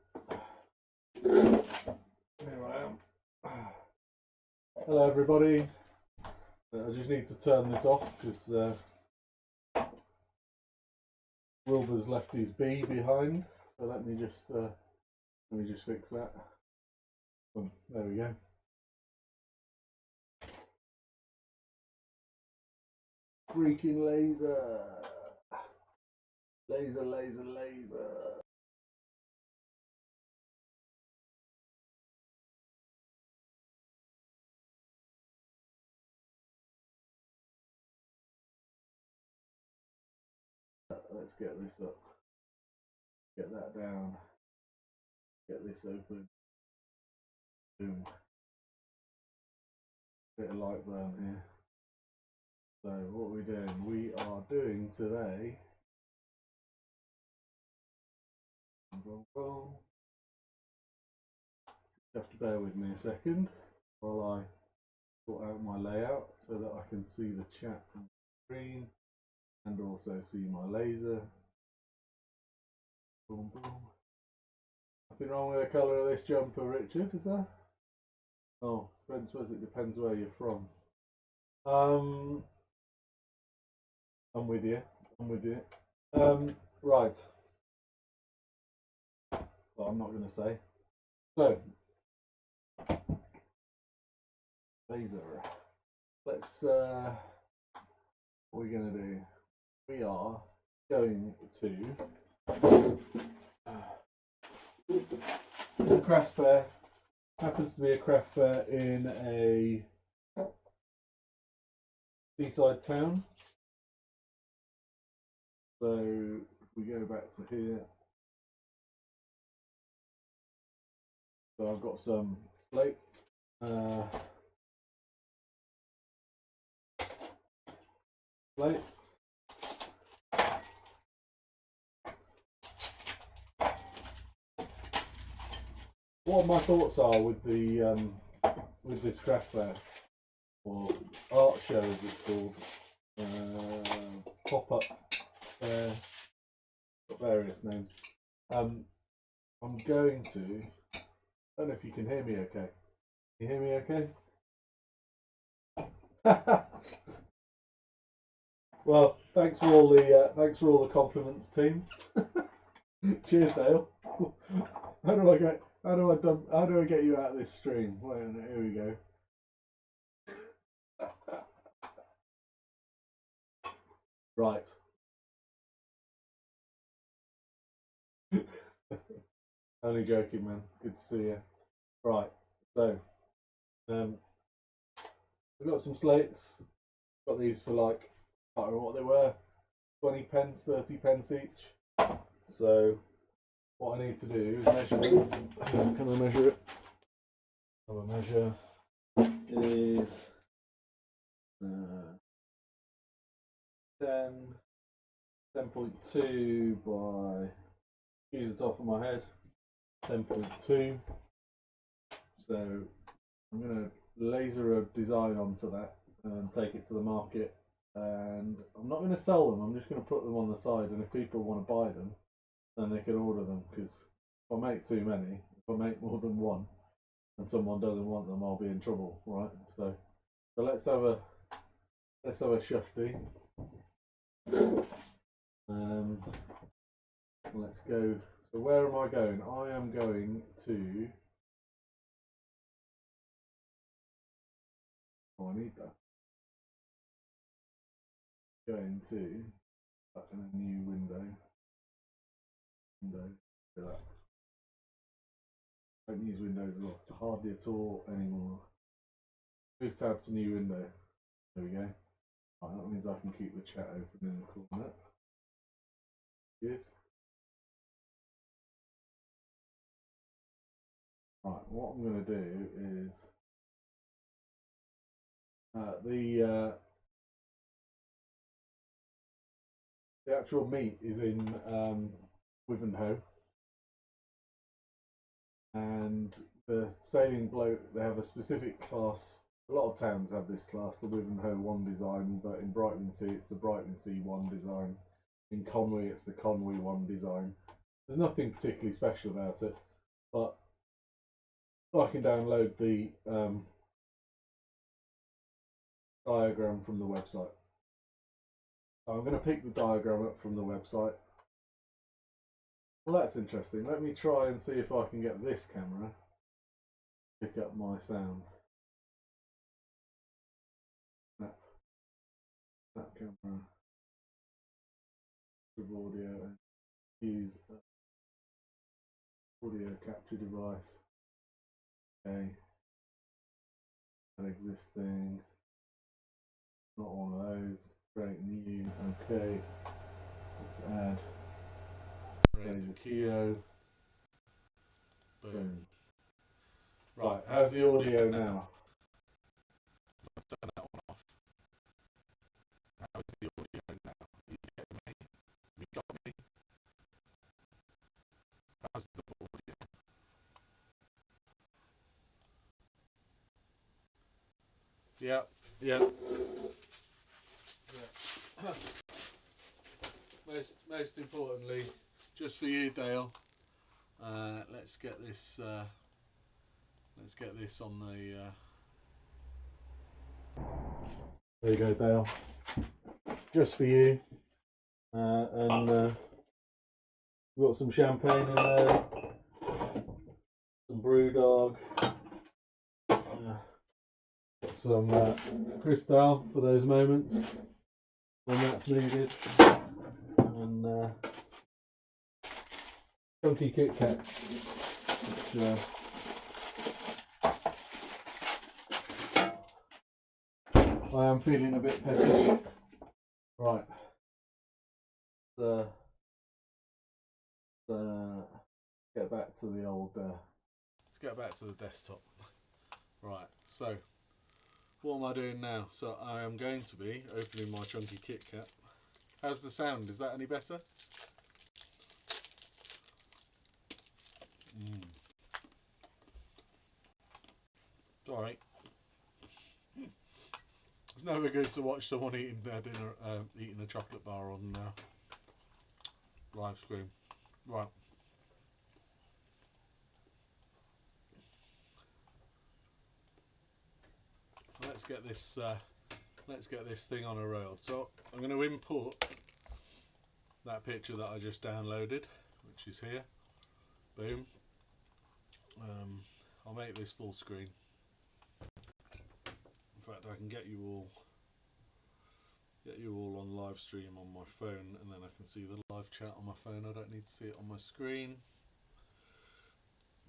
here I am. Hello, everybody. I just need to turn this off because Wilbur's left his bee behind. So let me just fix that. Oh, there we go. Freaking laser! Laser, laser, laser. Let's get this up. Get that down. Get this open. Boom. Bit of light burn here. So what we're doing? We are doing today. You have to bear with me a second while I sort out my layout so that I can see the chat on the screen and also see my laser. Boom, boom. Nothing wrong with the colour of this jumper, Richard, is there? Oh, it depends where you're from. I'm with you. I'm with you. Right. Well, I'm not going to say. So, laser. Let's. What are we going to do? We are going to. It's a craft fair. Happens to be a craft fair in a seaside town. So if we go back to here. So I've got some slate. Slates. What my thoughts are with the with this craft fair or art show as it's called, pop-up fair, got various names. I'm going to. I don't know if you can hear me. Okay, can you hear me? Okay. Well, thanks for all the compliments, team. Cheers, Dale. How do I get you out of this stream? Wait a minute, here we go. Right. Only joking, man. Good to see you. Right. So, we've got some slates. Got these for like, I don't know what they were, 20 pence, 30 pence each. So, what I need to do is measure them. Can I measure it? So a measure is 10.2 by, use the top of my head, 10.2. So I'm going to laser a design onto that and take it to the market. And I'm not going to sell them, I'm just going to put them on the side, and if people want to buy them, then they can order them, because if I make too many, if I make more than one, and someone doesn't want them, I'll be in trouble, right? So let's have a shufty. Let's go. So where am I going? I am going to. Oh, I need that. Going to. That's in a new window. Do that. I don't use Windows a lot, hardly at all anymore. Move tab to new window. There we go. Right, that means I can keep the chat open in the corner. Good. Right, what I'm going to do is the actual meet is in Wivenhoe, and the sailing bloke, they have a specific class. A lot of towns have this class, the Wivenhoe 1 design, but in Brightlingsea it's the Brightlingsea 1 design. In Conwy it's the Conwy 1 design. There's nothing particularly special about it, but I can download the diagram from the website. So I'm going to pick the diagram up from the website. Well, that's interesting. Let me try and see if I can get this camera to pick up my sound. That camera with audio and use audio capture device. Okay. An existing. Not one of those. Create new. Okay. Let's add. Create a Keo. Boom. Right, how's the audio now? Let's turn that one off. How is the audio now? You get me? You got me? How's the audio? Yeah, yeah. Most importantly, just for you, Dale. Let's get this on the. There you go, Dale. Just for you. And we've got some champagne in there, some Brewdog, some Cristal for those moments when that's needed, and chunky Kit Kats, which I am feeling a bit peckish. Right. Get back to the old. Let's get back to the desktop. Right. So, what am I doing now? So I am going to be opening my chunky Kit Kat. How's the sound? Is that any better? It's alright. It's never good to watch someone eating their dinner, eating a chocolate bar on live stream. Right. Let's get this thing on a rail. So I'm going to import that picture that I just downloaded, which is here. Boom. I'll make this full screen. In fact, I can get you all on live stream on my phone, and then I can see the live chat on my phone. I don't need to see it on my screen.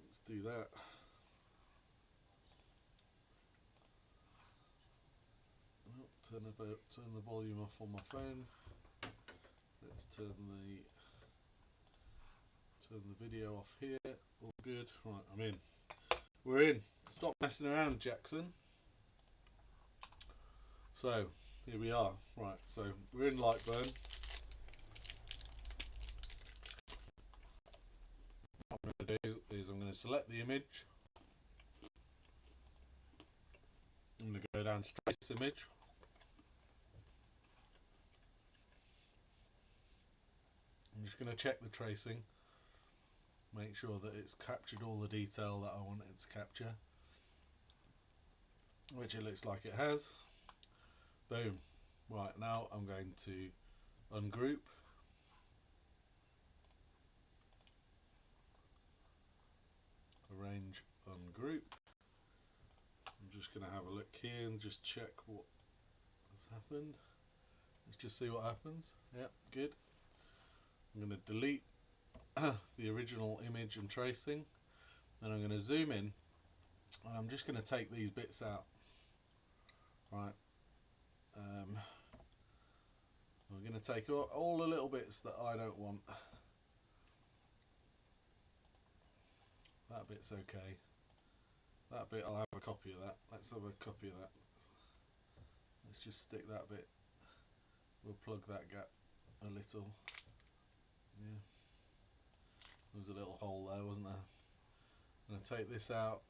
Let's do that. Turn the volume off on my phone. Let's turn the video off here. All good. Right, I'm in. We're in. Stop messing around, Jackson. So here we are. Right, so we're in Lightburn. What I'm going to do is I'm going to select the image. I'm going to go down to trace image. I'm just going to check the tracing, make sure that it's captured all the detail that I want it to capture, which it looks like it has. Boom. Right, now I'm going to ungroup. Arrange, ungroup. I'm just going to have a look here and just check what has happened. Let's just see what happens. Yep, good. I'm going to delete the original image and tracing, and I'm going to zoom in, and I'm just going to take these bits out. Right. We're going to take all the little bits that I don't want. That bit's okay. That bit, I'll have a copy of that. Let's have a copy of that. Let's just stick that bit. We'll plug that gap a little. Yeah. There was a little hole there, wasn't there? I'm going to take this out.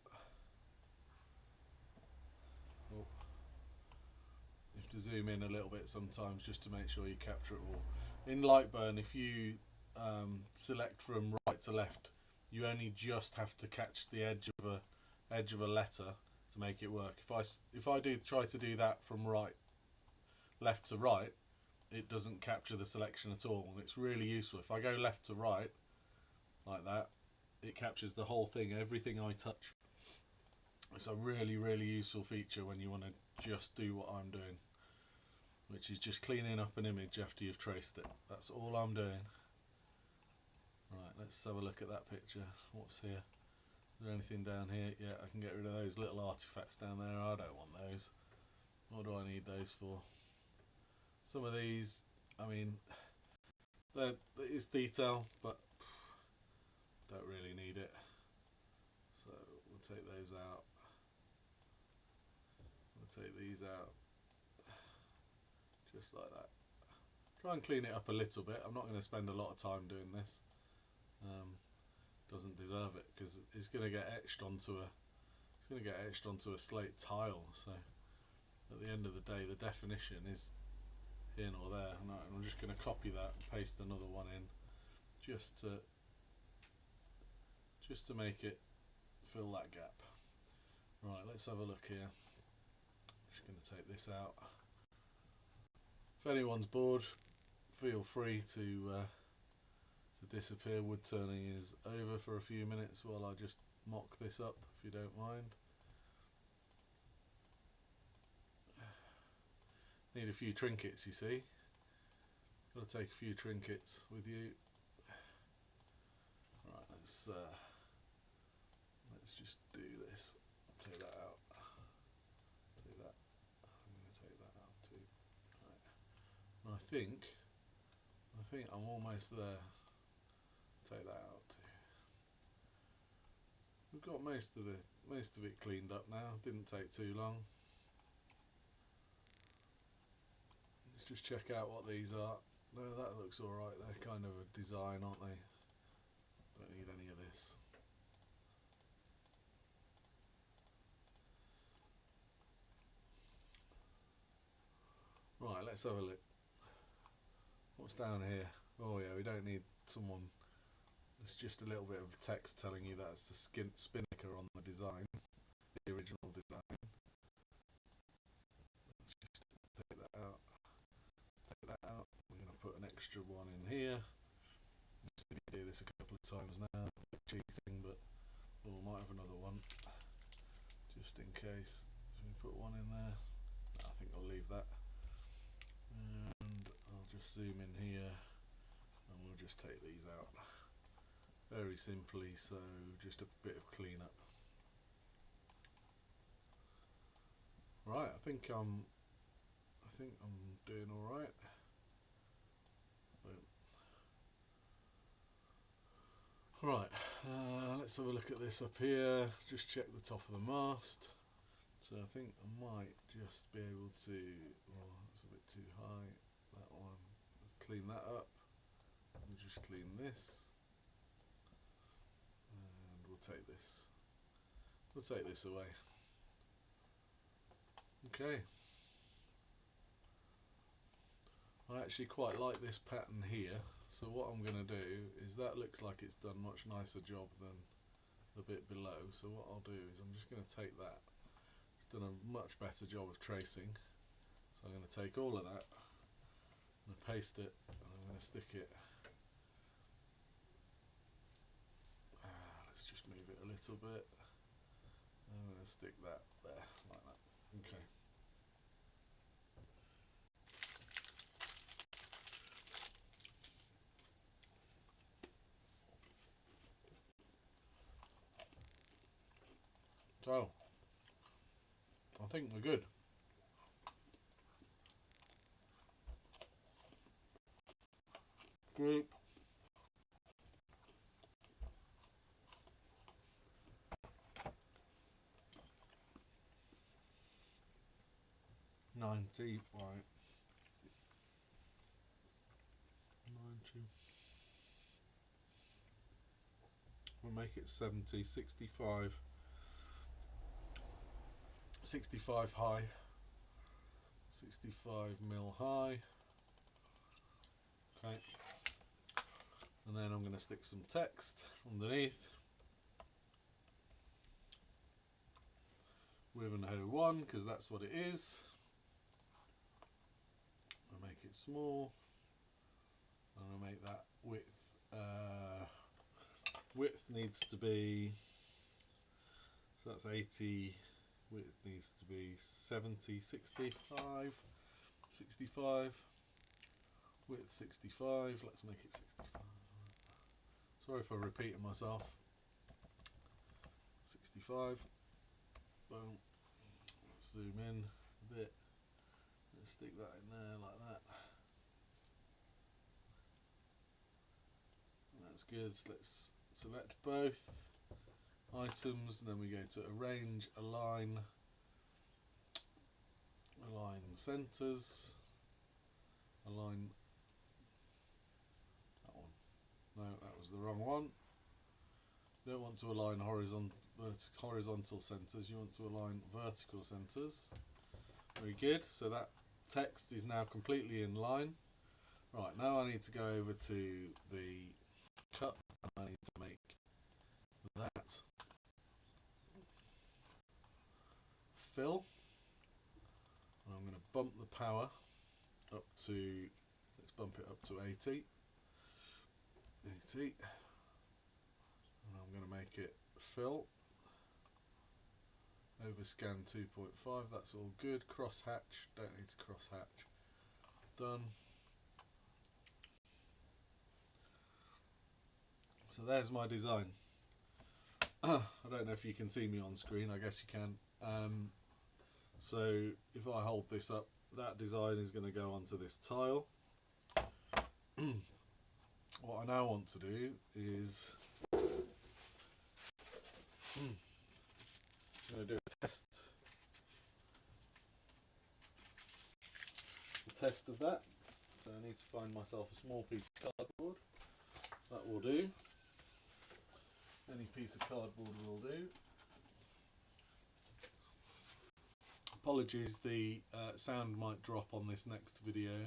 Oh. You have to zoom in a little bit sometimes just to make sure you capture it all. In Lightburn, if you select from right to left, you only just have to catch the edge of a letter to make it work. If I try to do that from left to right, it doesn't capture the selection at all, and it's really useful. If I go left to right like that, it captures the whole thing, everything I touch. It's a really, really useful feature when you want to just do what I'm doing, which is just cleaning up an image after you've traced it. That's all I'm doing. Right, let's have a look at that picture. What's here? Is there anything down here? Yeah, I can get rid of those little artifacts down there. I don't want those. What do I need those for? Some of these, I mean, it's detail, but don't really need it. So we'll take those out. We'll take these out. Just like that. Try and clean it up a little bit. I'm not going to spend a lot of time doing this. Doesn't deserve it because it's going to get etched onto a slate tile. So at the end of the day, the definition is here nor there. And I'm just going to copy that and paste another one in, just to make it fill that gap. Right, let's have a look here. Just going to take this out. If anyone's bored, feel free to disappear. Wood turning is over for a few minutes while I just mock this up, if you don't mind. Need a few trinkets, you see. Got to take a few trinkets with you. Right, let's just do this. Take that out. Take that. I'm going to take that out too. Right. And I think I'm almost there. Take that out too. We've got most of it cleaned up now. Didn't take too long. Let's just check out what these are. No, that looks alright. They're kind of a design, aren't they? Don't need any of this. Right, let's have a look. What's down here? Oh yeah, we don't need someone. It's just a little bit of text telling you that's the spinnaker on the design, the original design. Let's just take that out. Take that out. We're going to put an extra one in here. I'm just going to do this a couple of times now. A bit cheating, but we might have another one just in case. So we put one in there. No, I think I'll leave that. And I'll just zoom in here and we'll just take these out very simply, so just a bit of cleanup. Right, I think I'm doing all right. Right, let's have a look at this up here. Just check the top of the mast. So I think I might just be able to. Oh, that's a bit too high. That one. Let's clean that up. We'll just clean this, and we'll take this. We'll take this away. Okay. I actually quite like this pattern here. So what I'm going to do is, that looks like it's done much nicer job than the bit below. So what I'll do is I'm just going to take that. It's done a much better job of tracing. So I'm going to take all of that and paste it, and I'm going to stick it. Let's just move it a little bit. I'm going to stick that there, like that. Okay. So, I think we're good. Group. 90, right. 90. We'll make it 70, 65. 65 high. 65 mil high. Okay. And then I'm going to stick some text underneath. Wivenhoe 1, because that's what it is. I'll make it small. I'm going to make that width. Width needs to be, so that's 80. Width needs to be 70, 65. 65. Width 65. Let's make it 65. Sorry if I'm repeating myself. 65. Boom. Let's zoom in a bit. Let's stick that in there like that. That's good. Let's select both items, and then we go to arrange, align centers, align that one. No, that was the wrong one. You don't want to align horizontal centers, you want to align vertical centers. Very good. So that text is now completely in line. Right, now I need to go over to the cut, and I need to make that fill. And I'm going to bump the power up to, let's bump it up to 80. 80. And I'm going to make it fill. Overscan 2.5, that's all good. Cross hatch, don't need to cross hatch. Done. So there's my design. I don't know if you can see me on screen, I guess you can. So if I hold this up, that design is going to go onto this tile. What I now want to do is I'm going to do a test of that. So I need to find myself a small piece of cardboard. That will do. Any piece of cardboard will do. Apologies, the sound might drop on this next video.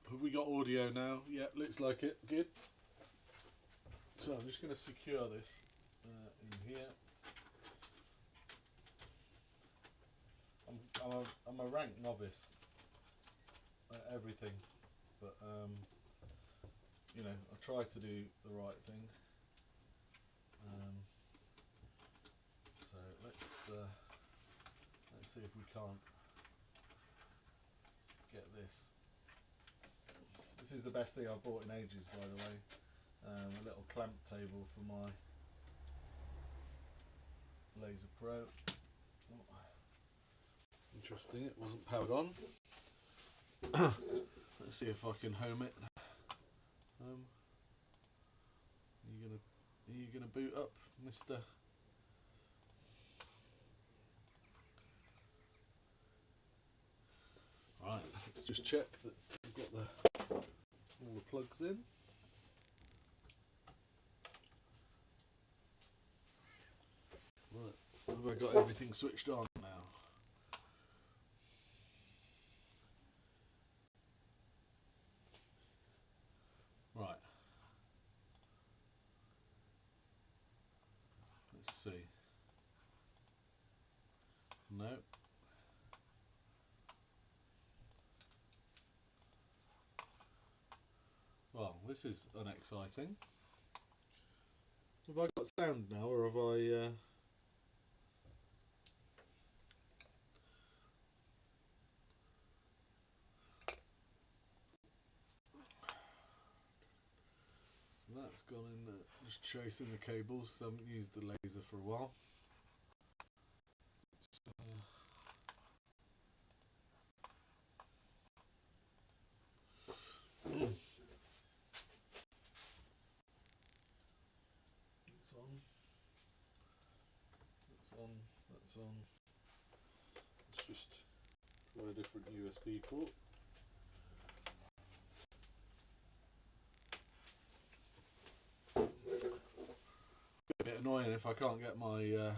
Have we got audio now? Yeah, looks like it. Good. So I'm just going to secure this in here. I'm a rank novice at everything, but you know, I try to do the right thing. So let's see if we can't get this. This is the best thing I've bought in ages, by the way. A little clamp table for my Laser Pro. Oh, interesting, it wasn't powered on. Let's see if I can home it. Are you gonna boot up, Mr. Right, let's just check that we've got all the plugs in. Right, have I got everything switched on now? Right. Let's see. No. Well, this is unexciting. Have I got sound now, or have I... So that's gone in there, just chasing the cables, so I haven't used the laser for a while. So, it's on, that's on, that's on. Let's just try a different USB port. A bit annoying if I can't get my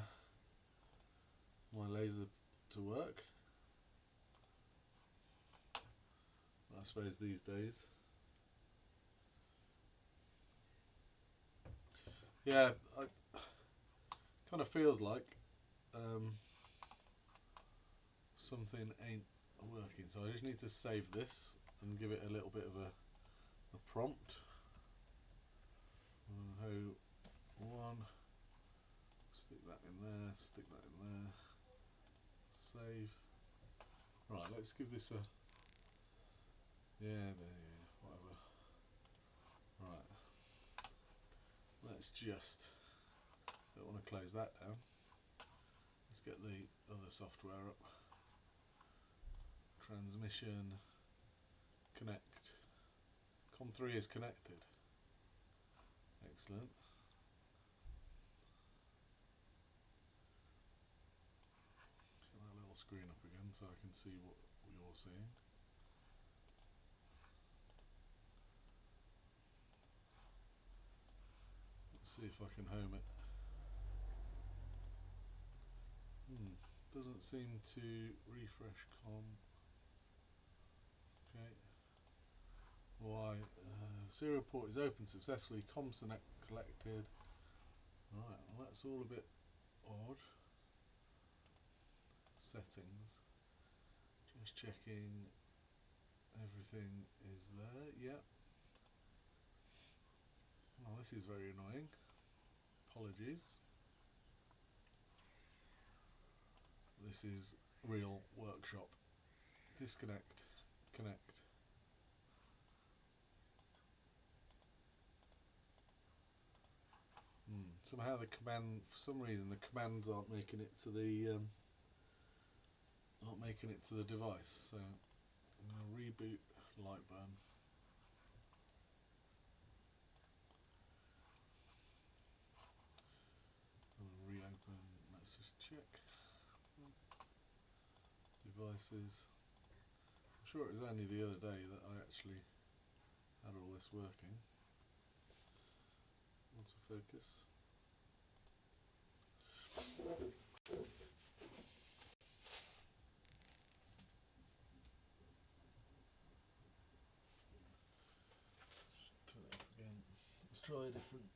my laser to work. I suppose these days. Yeah, it kind of feels like something ain't working, so I just need to save this and give it a little bit of a prompt. Ho 1, stick that in there, stick that in there, save. Right, let's give this a, yeah, whatever. Right, let's just, don't want to close that down. Let's get the other software up. Transmission, connect. COM3 is connected. Excellent. Get that little screen up again so I can see what you're seeing. Let's see if I can home it. Doesn't seem to refresh COM. Okay. Why? Serial port is open successfully. COM select collected. Right, well that's all a bit odd. Settings. Just checking everything is there. Yep. Well, this is very annoying. Apologies. This is real workshop. Disconnect. Connect. Somehow the command, for some reason, the commands aren't making it to the device. So I'm going to reboot Lightburn. I'll reopen. Let's just check devices. I'm sure it was only the other day that I actually had all this working. Autofocus. Turn it up again. Let's try a different